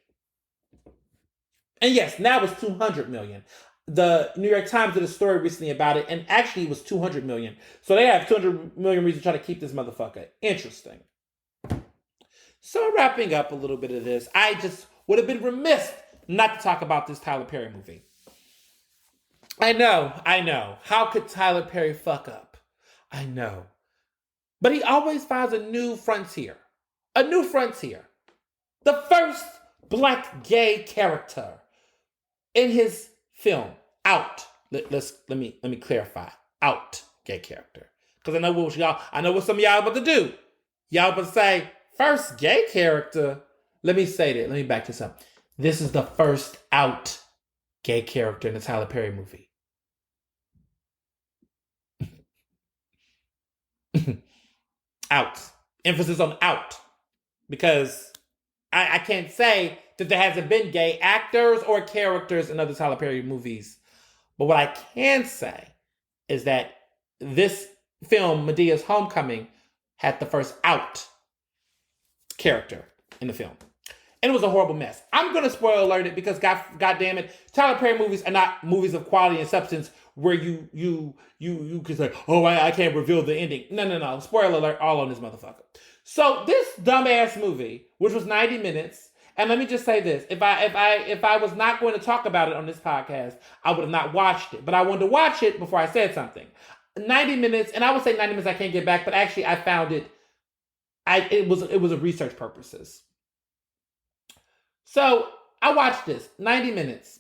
And yes, now it's 200 million. The New York Times did a story recently about it, and actually it was 200 million. So they have 200 million reasons to try to keep this motherfucker. Interesting. So wrapping up a little bit of this, I just would have been remiss not to talk about this Tyler Perry movie. I know. How could Tyler Perry fuck up? I know. But he always finds a new frontier. A new frontier. The first black gay character in his film. Out. Let me clarify. Out gay character. Because I know what some of y'all about to do. Y'all about to say, first gay character. Let me say that. Let me back this up. This is the first out gay character in the Tyler Perry movie. Out. Emphasis on out. Because I can't say that there hasn't been gay actors or characters in other Tyler Perry movies. But what I can say is that this film, Medea's Homecoming, had the first out character in the film. And it was a horrible mess. I'm going to spoiler alert it because God damn it, Tyler Perry movies are not movies of quality and substance where you can say, oh, I can't reveal the ending. No. Spoiler alert all on this motherfucker. So this dumbass movie, which was 90 minutes, and let me just say this, if I was not going to talk about it on this podcast, I would have not watched it. But I wanted to watch it before I said something. 90 minutes, and I would say 90 minutes I can't get back, but actually I found it was of research purposes. So I watched this 90 minutes.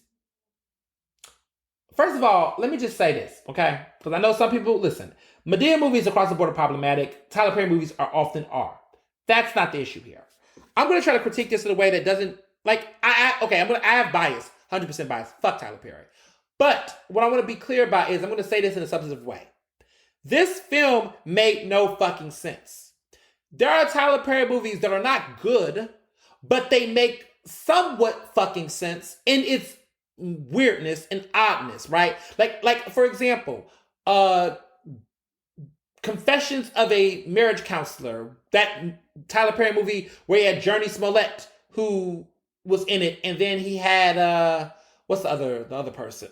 First of all, let me just say this, okay? Because I know some people, listen, Madea movies across the board are problematic. Tyler Perry movies often are. That's not the issue here. I'm going to try to critique this in a way that doesn't, like, I have bias, 100% bias. Fuck Tyler Perry. But what I want to be clear about is I'm going to say this in a substantive way. This film made no fucking sense. There are Tyler Perry movies that are not good, but they make somewhat fucking sense in its weirdness and oddness, right? Like for example, Confessions of a Marriage Counselor, that Tyler Perry movie where he had Journey Smollett who was in it, and then he had what's the other person?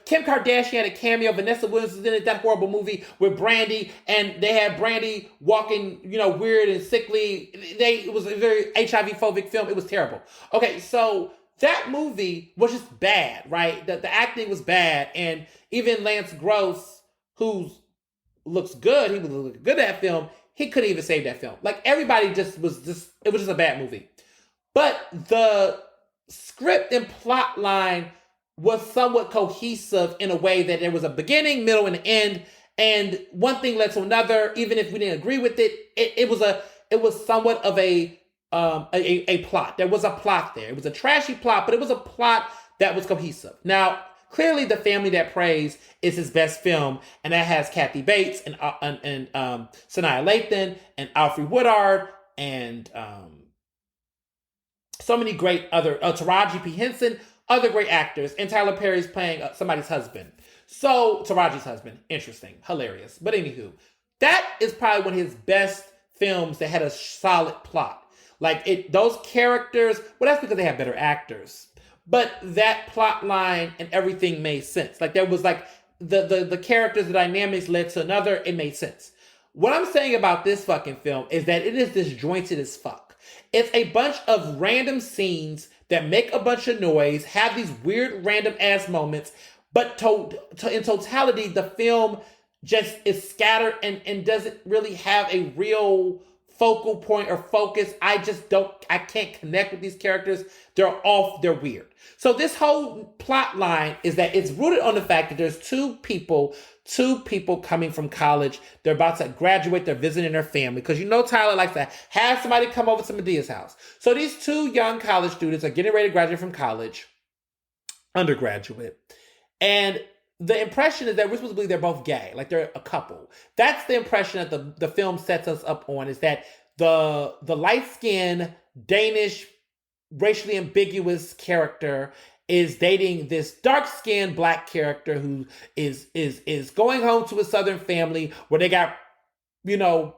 Kim Kardashian had a cameo. Vanessa Williams was in it, that horrible movie with Brandy, and they had Brandy walking, weird and sickly. It was a very HIV phobic film. It was terrible. Okay, so that movie was just bad, right? The acting was bad, and even Lance Gross, who looks good, he was looking good at that film, he couldn't even save that film. Like, everybody it was just a bad movie. But the script and plot line was somewhat cohesive in a way that there was a beginning, middle, and end, And one thing led to another. Even if we didn't agree with it, it was somewhat of a plot. There was a plot there. It was a trashy plot, but it was a plot that was cohesive. Now, clearly, The Family That Prays is his best film, and that has Kathy Bates and Sanaa Lathan and Alfre Woodard and so many great other Taraji P. Henson, other great actors, and Tyler Perry's playing somebody's husband. So Taraji's husband, interesting, hilarious. But anywho, that is probably one of his best films that had a solid plot. Like those characters. Well, that's because they have better actors. But that plot line and everything made sense. Like there was like the characters, the dynamics led to another. It made sense. What I'm saying about this fucking film is that it is disjointed as fuck. It's a bunch of random scenes that make a bunch of noise, have these weird random ass moments, but in totality, the film just is scattered and doesn't really have a real focal point or focus. I can't connect with these characters. They're off, they're weird. So this whole plot line is that it's rooted on the fact that there's two people coming from college. They're about to graduate. They're visiting their family. Because Tyler likes to have somebody come over to Medea's house. So these two young college students are getting ready to graduate from college, undergraduate. And the impression is that we're supposed to believe they're both gay. Like they're a couple. That's the impression that the film sets us up on, is that the light-skinned, Danish, racially ambiguous character is dating this dark-skinned black character who is going home to a southern family where they got,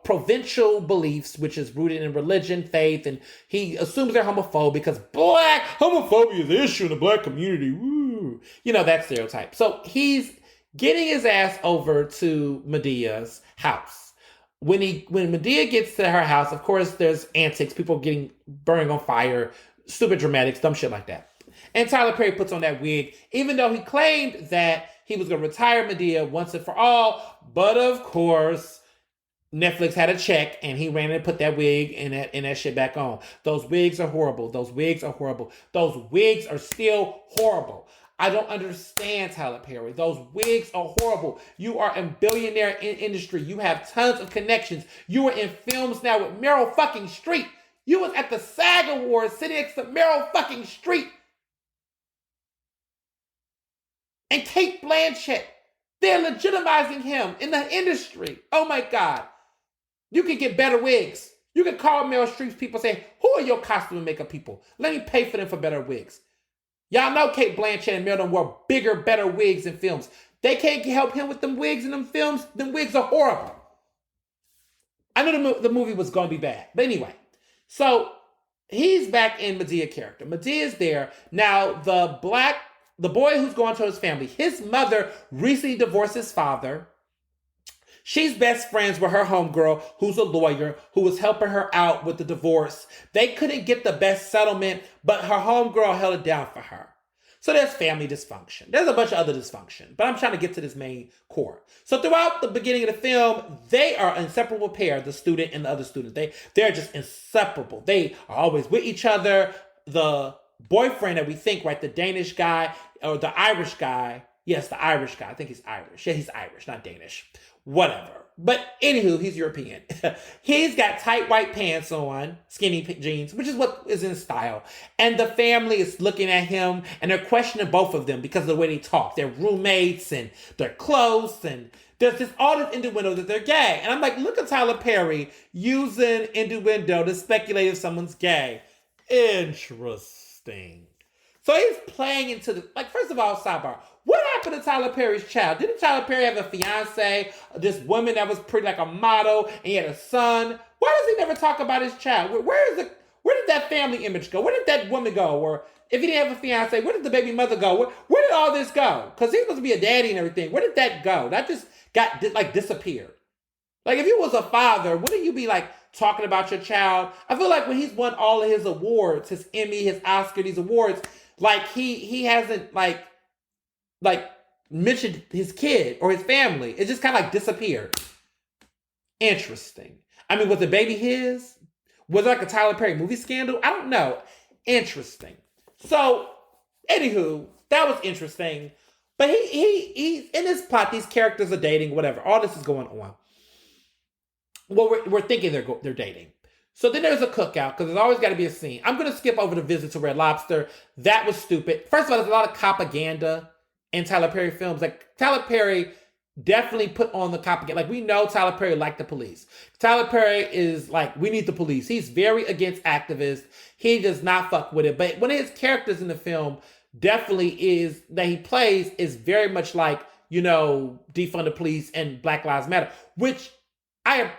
provincial beliefs, which is rooted in religion, faith, and he assumes they're homophobic because black homophobia is an issue in the black community. Woo. That stereotype. So he's getting his ass over to Medea's house. When Medea gets to her house, of course, there's antics, people getting burned on fire, stupid dramatics, dumb shit like that. And Tyler Perry puts on that wig, even though he claimed that he was going to retire Medea once and for all. But of course, Netflix had a check and he ran and put that wig and that shit back on. Those wigs are horrible. Those wigs are horrible. Those wigs are still horrible. I don't understand, Tyler Perry. Those wigs are horrible. You are a billionaire in industry. You have tons of connections. You are in films now with Meryl fucking Streep. You was at the SAG Awards sitting next to Meryl fucking Streep. And Cate Blanchett. They're legitimizing him in the industry. Oh my God. You can get better wigs. You can call Meryl Streep's people and say, who are your costume and makeup people? Let me pay for them for better wigs. Y'all know Cate Blanchett and Meryl wore bigger, better wigs in films. They can't help him with them wigs in them films. Them wigs are horrible. I knew the movie was going to be bad. But anyway, so he's back in Medea character. Medea's there. Now, the boy who's going to his family, his mother recently divorced his father. She's best friends with her homegirl, who's a lawyer, who was helping her out with the divorce. They couldn't get the best settlement, but her homegirl held it down for her. So there's family dysfunction. There's a bunch of other dysfunction, but I'm trying to get to this main core. So throughout the beginning of the film, they are an inseparable pair, the student and the other student. They're just inseparable. They are always with each other. The boyfriend that we think, right, the Danish guy or the Irish guy. Yes, the Irish guy. I think he's Irish. Yeah, he's Irish, not Danish. Whatever. But anywho, he's European. He's got tight white pants on, skinny jeans, which is what is in style. And the family is looking at him and they're questioning both of them because of the way they talk. They're roommates and they're close and there's just all this innuendo that they're gay. And I'm like, look at Tyler Perry using innuendo to speculate if someone's gay. Interesting. So he's playing into the, first of all, sidebar. What happened to Tyler Perry's child? Didn't Tyler Perry have a fiance, this woman that was pretty like a model, and he had a son? Why does he never talk about his child? Where did that family image go? Where did that woman go? Or if he didn't have a fiance, where did the baby mother go? Where did all this go? Because he's supposed to be a daddy and everything. Where did that go? That just got disappeared. Like if you was a father, wouldn't you be talking about your child? I feel like when he's won all of his awards, his Emmy, his Oscar, these awards, he hasn't mentioned his kid or his family. It just kind of disappeared. Interesting. I mean, was the baby his? Was it a Tyler Perry movie scandal? I don't know. Interesting. So, anywho, that was interesting. But he's in this plot. These characters are dating, whatever. All this is going on. Well, we're thinking they're dating. So then there's a cookout because there's always got to be a scene. I'm going to skip over the visit to Red Lobster. That was stupid. First of all, there's a lot of propaganda in Tyler Perry films. Like Tyler Perry definitely put on the propaganda. Like we know Tyler Perry liked the police. Tyler Perry is like, we need the police. He's very against activists. He does not fuck with it. But one of his characters in the film definitely is that he plays is very much like, defund the police and Black Lives Matter, which I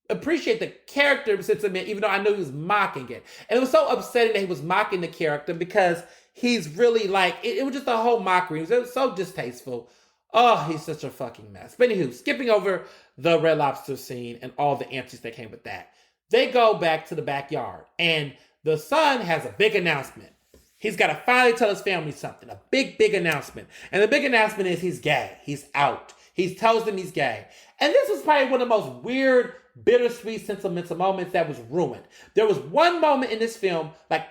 appreciate the character sentiment, even though I knew he was mocking it. And it was so upsetting that he was mocking the character because he's really like, it was just a whole mockery. It was so distasteful. Oh, he's such a fucking mess. But anywho, skipping over the Red Lobster scene and all the antics that came with that. They go back to the backyard and the son has a big announcement. He's got to finally tell his family something, a big, big announcement. And the big announcement is he's gay. He's out. He tells them he's gay. And this was probably one of the most weird, bittersweet, sentimental moments that was ruined. There was one moment in this film, like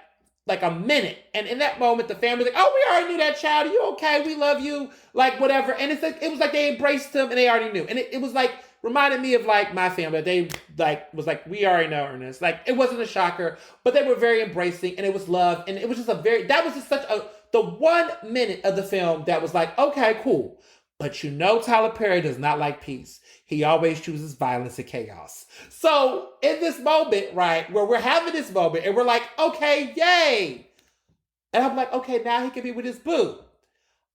a minute. And in that moment, the family's like, oh, we already knew that child. Are you okay? We love you. Like, whatever. And it's like, it was like they embraced him and they already knew. And it was like, reminded me of like my family. They like, was like, we already know Ernest. Like, it wasn't a shocker, but they were very embracing and it was love. And it was just that was just the 1 minute of the film that was like, okay, cool. But Tyler Perry does not like peace. He always chooses violence and chaos. So in this moment, right, where we're having this moment and we're like, okay, yay. And I'm like, okay, now he can be with his boo.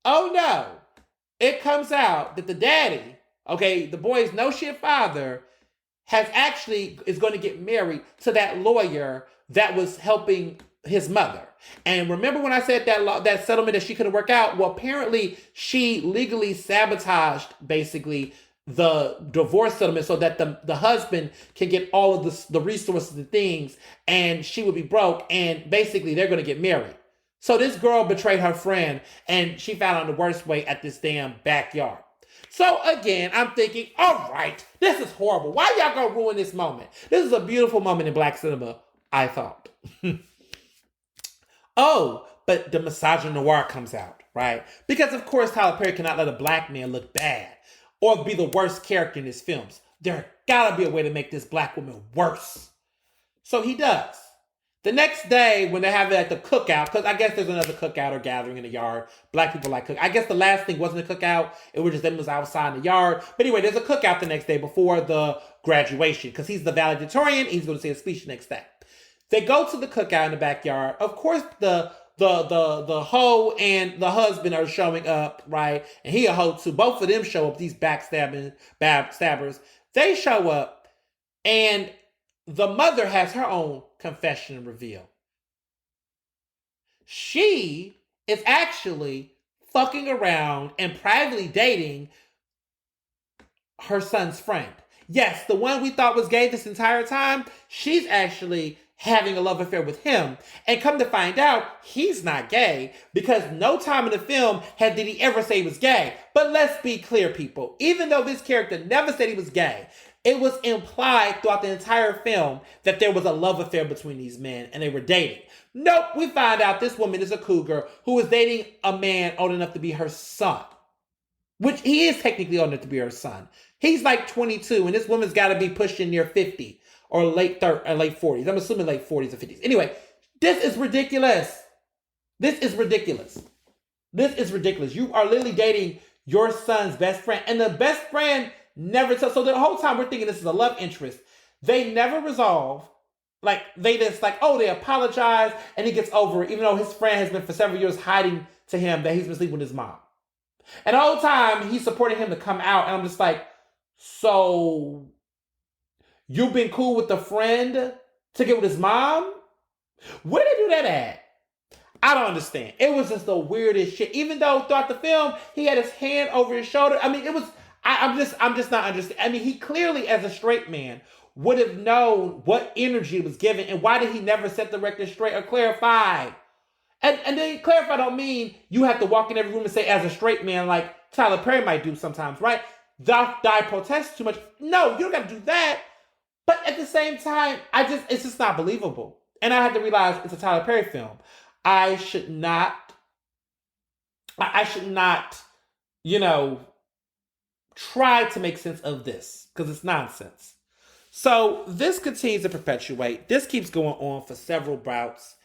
Oh no. It comes out that the daddy, okay, the boy's no shit father, is going to get married to that lawyer that was helping his mother. And remember when I said that settlement that she couldn't work out? Well, apparently she legally sabotaged basically the divorce settlement so that the husband can get all of the resources and things, and she would be broke, and basically they're going to get married. So this girl betrayed her friend, and she found out the worst way at this damn backyard. So again, I'm thinking, all right, this is horrible. Why y'all gonna ruin this moment? This is a beautiful moment in Black cinema, I thought. Oh, but the misogyny noir comes out, right? Because of course Tyler Perry cannot let a black man look bad or be the worst character in his films. There gotta be a way to make this black woman worse. So he does. The next day when they have it at the cookout, because I guess there's another cookout or gathering in the yard. Black people like cook. I guess the last thing wasn't a cookout. It was just them was outside in the yard. But anyway, there's a cookout the next day before the graduation because he's the valedictorian. He's going to say a speech the next day. They go to the cookout in the backyard. Of course, the hoe and the husband are showing up, right? And he a hoe too. Both of them show up, these backstabbers. They show up, and the mother has her own confession and reveal. She is actually fucking around and privately dating her son's friend. Yes, the one we thought was gay this entire time, she's actually having a love affair with him. And come to find out, he's not gay because no time in the film did he ever say he was gay. But let's be clear, people. Even though this character never said he was gay, it was implied throughout the entire film that there was a love affair between these men and they were dating. Nope, we find out this woman is a cougar who is dating a man old enough to be her son. Which he is technically old enough to be her son. He's like 22 and this woman's got to be pushing near 50 or late 40s. I'm assuming late 40s or 50s. Anyway, this is ridiculous. This is ridiculous. You are literally dating your son's best friend. And the best friend never tells. So the whole time we're thinking this is a love interest. They never resolve. Like, they just like, oh, they apologize and he gets over it, even though his friend has been for several years hiding to him that he's been sleeping with his mom. And the whole time he's supporting him to come out. And I'm just like, so you've been cool with the friend to get with his mom? Where did they do that at? I don't understand. It was just the weirdest shit. Even though throughout the film, he had his hand over his shoulder. I mean, it was, I'm just not understanding. I mean, he clearly, as a straight man, would have known what energy was given. And why did he never set the record straight or clarify? And then clarify don't mean you have to walk in every room and say, as a straight man, like Tyler Perry might do sometimes, right? Thou protest too much. No, you don't got to do that. But at the same time, it's just not believable. And I had to realize it's a Tyler Perry film. I should not you know, try to make sense of this because it's nonsense. So this continues to perpetuate. This keeps going on for several bouts.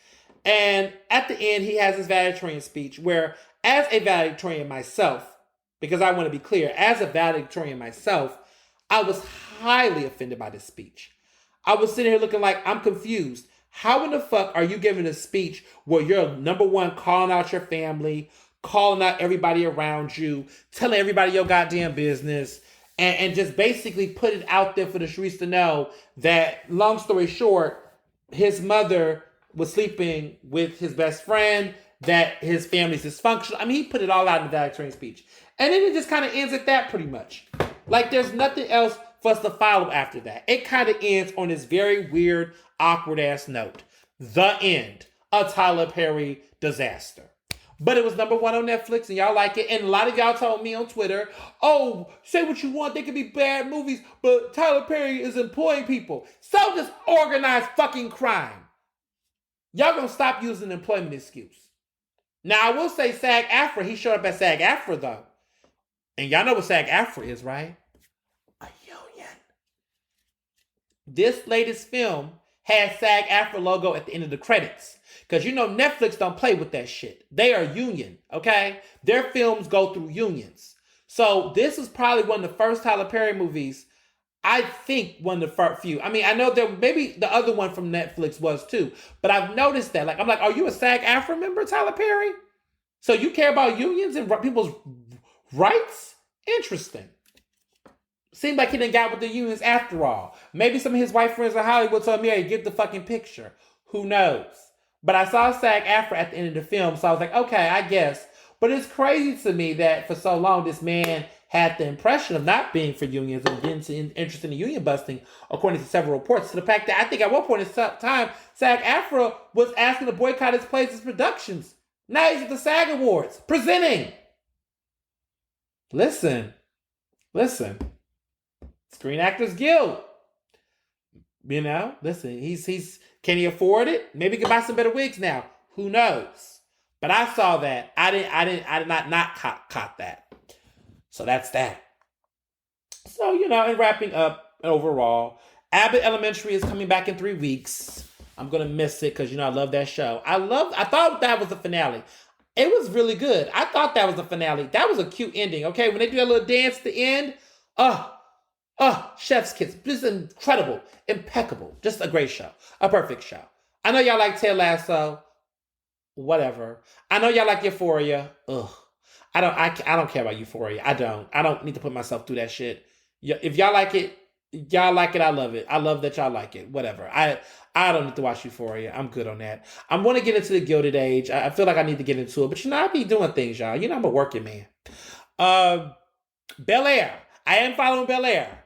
And at the end, he has his valedictorian speech where, as a valedictorian myself, because I want to be clear, as a valedictorian myself, I was highly offended by this speech. I was sitting here looking like, I'm confused. How in the fuck are you giving a speech where you're, number one, calling out your family, calling out everybody around you, telling everybody your goddamn business, and just basically put it out there for the streets to know that, long story short, his mother was sleeping with his best friend, that his family's dysfunctional. I mean, he put it all out in the valedictorian speech. And then it just kind of ends at that pretty much. Like, there's nothing else for us to follow after that. It kind of ends on this very weird, awkward-ass note. The end. A Tyler Perry disaster. But it was number one on Netflix, and y'all like it. And a lot of y'all told me on Twitter, oh, say what you want, they could be bad movies, but Tyler Perry is employing people. So does organized fucking crime. Y'all gonna stop using the employment excuse. Now, I will say SAG-AFTRA, he showed up at SAG-AFTRA, though. And y'all know what SAG-AFTRA is, right? A union. This latest film had SAG-AFTRA logo at the end of the credits. Because you know Netflix don't play with that shit. They are union, okay? Their films go through unions. So this is probably one of the first Tyler Perry movies. I think one of the first few. I mean, I know there maybe the other one from Netflix was too. But I've noticed that. Like, I'm like, are you a SAG-AFTRA member, Tyler Perry? So you care about unions and people's rights? Interesting. Seemed like he didn't got with the unions after all. Maybe some of his white friends in Hollywood told me, hey, get the fucking picture. Who knows? But I saw SAG-AFTRA at the end of the film, so I was like, okay, I guess. But it's crazy to me that for so long this man had the impression of not being for unions and getting interested in union busting, according to several reports, to the fact that I think at one point in time, SAG-AFTRA was asking to boycott his plays' productions. Now he's at the SAG Awards, presenting. Listen. Screen Actors Guild. You know, listen, he's can he afford it? Maybe he can buy some better wigs now. Who knows? But I saw that. I did not caught that. So that's that. So, you know, and wrapping up overall, Abbott Elementary is coming back in 3 weeks. I'm gonna miss it because, you know, I love that show. I thought that was the finale. It was really good. I thought that was the finale. That was a cute ending. Okay, when they do that little dance at the end, chef's kiss. Just incredible. Impeccable. Just a great show. A perfect show. I know y'all like Ted Lasso. Whatever. I know y'all like Euphoria. Ugh. I don't care about Euphoria. I don't need to put myself through that shit. If y'all like it, I love it. I love that y'all like it. Whatever. I don't need to watch Euphoria. I'm good on that. I'm going to get into the Gilded Age. I feel like I need to get into it. But, you know, I be doing things, y'all. You know, I'm a working man. Bel-Air. I am following Bel-Air.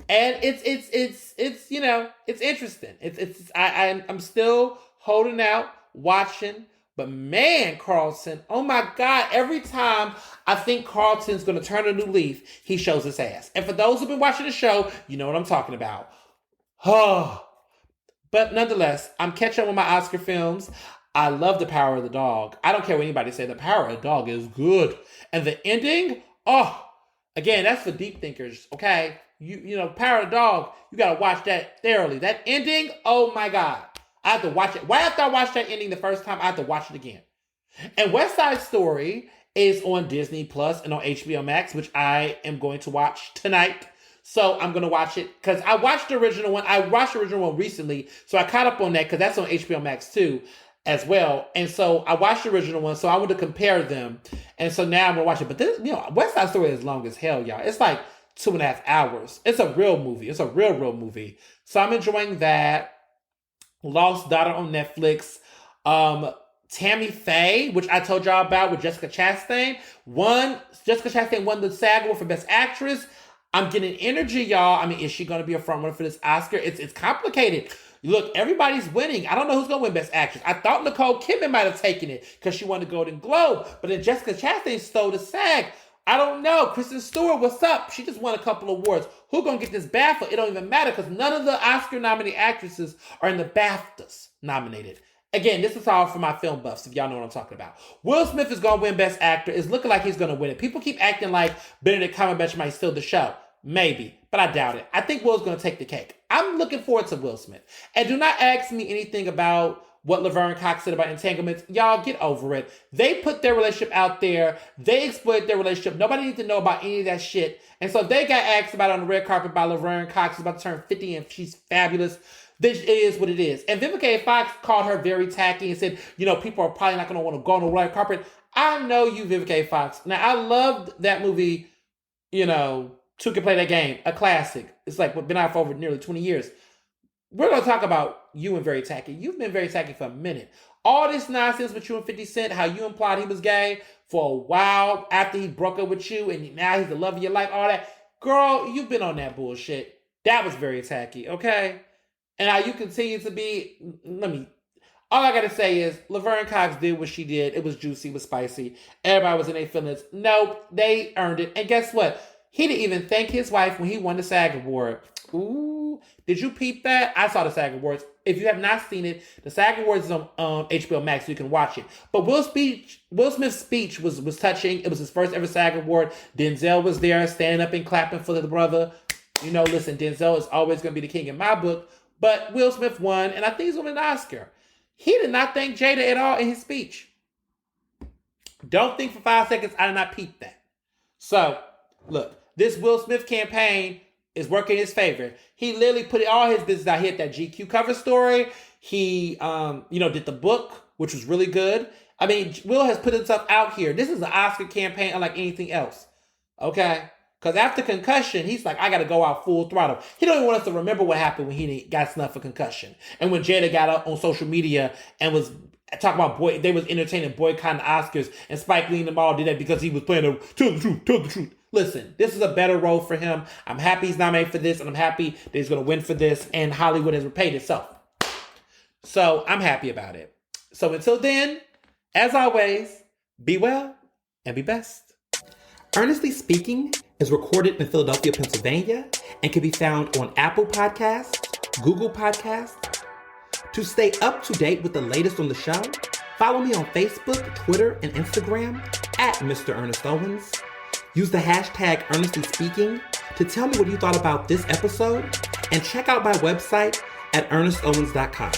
And it's you know, it's interesting. I'm still holding out, watching. But man, Carlton, oh my God, every time I think Carlton's going to turn a new leaf, he shows his ass. And for those who've been watching the show, you know what I'm talking about. Oh. But nonetheless, I'm catching up with my Oscar films. I love The Power of the Dog. I don't care what anybody say. The Power of the Dog is good. And the ending, again, that's for deep thinkers, okay? You know, Power of the Dog, you got to watch that thoroughly. That ending, oh my God. I have to watch it. Right after I watched that ending the first time, I have to watch it again. And West Side Story is on Disney Plus and on HBO Max, which I am going to watch tonight. So I'm going to watch it because I watched the original one. I watched the original one recently, so I caught up on that because that's on HBO Max too as well. And so I watched the original one, so I want to compare them. And so now I'm going to watch it. But this, you know, West Side Story is long as hell, y'all. It's like 2.5 hours. It's a real movie. It's a real movie. So I'm enjoying that. Lost Daughter on Netflix. Tammy Faye, which I told y'all about with Jessica Chastain. Jessica Chastain won the SAG Award for Best Actress. I'm getting energy, y'all. I mean, is she going to be a frontrunner for this Oscar? It's complicated. Look, everybody's winning. I don't know who's going to win Best Actress. I thought Nicole Kidman might have taken it because she won the Golden Globe. But then Jessica Chastain stole the SAG. I don't know. Kristen Stewart, what's up? She just won a couple awards. Who gonna get this BAFTA? It don't even matter because none of the Oscar-nominated actresses are in the BAFTAs nominated. Again, this is all for my film buffs, if y'all know what I'm talking about. Will Smith is going to win Best Actor. It's looking like he's going to win it. People keep acting like Benedict Cumberbatch might steal the show. Maybe, but I doubt it. I think Will's going to take the cake. I'm looking forward to Will Smith. And do not ask me anything about what Laverne Cox said about entanglements. Y'all, get over it. They put their relationship out there. They exploit their relationship. Nobody needs to know about any of that shit. And so if they got asked about it on the red carpet by Laverne Cox, who's about to turn 50 and she's fabulous, this is what it is. And Vivica Fox called her very tacky and said, people are probably not going to want to go on the red carpet. I know you, Vivica Fox. Now, I loved that movie, Two Can Play That Game, a classic. It's like been out for over nearly 20 years. We're going to talk about you and Very Tacky. You've been very tacky for a minute. All this nonsense with you and 50 Cent, how you implied he was gay for a while after he broke up with you and now he's the love of your life, all that. Girl, you've been on that bullshit. That was very tacky, okay? And how you continue to be, all I got to say is Laverne Cox did what she did. It was juicy, it was spicy. Everybody was in their feelings. Nope, they earned it. And guess what? He didn't even thank his wife when he won the SAG Award. Ooh, did you peep that? I saw the SAG Awards. If you have not seen it, the SAG Awards is on HBO Max, so you can watch it. But Will Smith's speech was touching. It was his first ever SAG Award. Denzel was there, standing up and clapping for the brother. Listen, Denzel is always going to be the king in my book. But Will Smith won, and I think he's winning an Oscar. He did not thank Jada at all in his speech. Don't think for 5 seconds I did not peep that. So, look, this Will Smith campaign is working in his favor. He literally put all his business out. He had that GQ cover story. He, did the book, which was really good. I mean, Will has put himself out here. This is an Oscar campaign unlike anything else. Okay? Because after concussion, he's like, I got to go out full throttle. He don't even want us to remember what happened when he got snuffed for concussion. And when Jada got up on social media and was talking about they was entertaining boycotting the Oscars, and Spike Lee and them all did that because he was playing tell the truth. Listen, this is a better role for him. I'm happy he's nominated for this, and I'm happy that he's going to win for this, and Hollywood has repaid itself. So I'm happy about it. So until then, as always, be well and be best. Ernestly Speaking is recorded in Philadelphia, Pennsylvania, and can be found on Apple Podcasts, Google Podcasts. To stay up to date with the latest on the show, follow me on Facebook, Twitter, and Instagram at Mr. Ernest Owens. Use the hashtag Ernestly Speaking to tell me what you thought about this episode, and check out my website at ernestowens.com.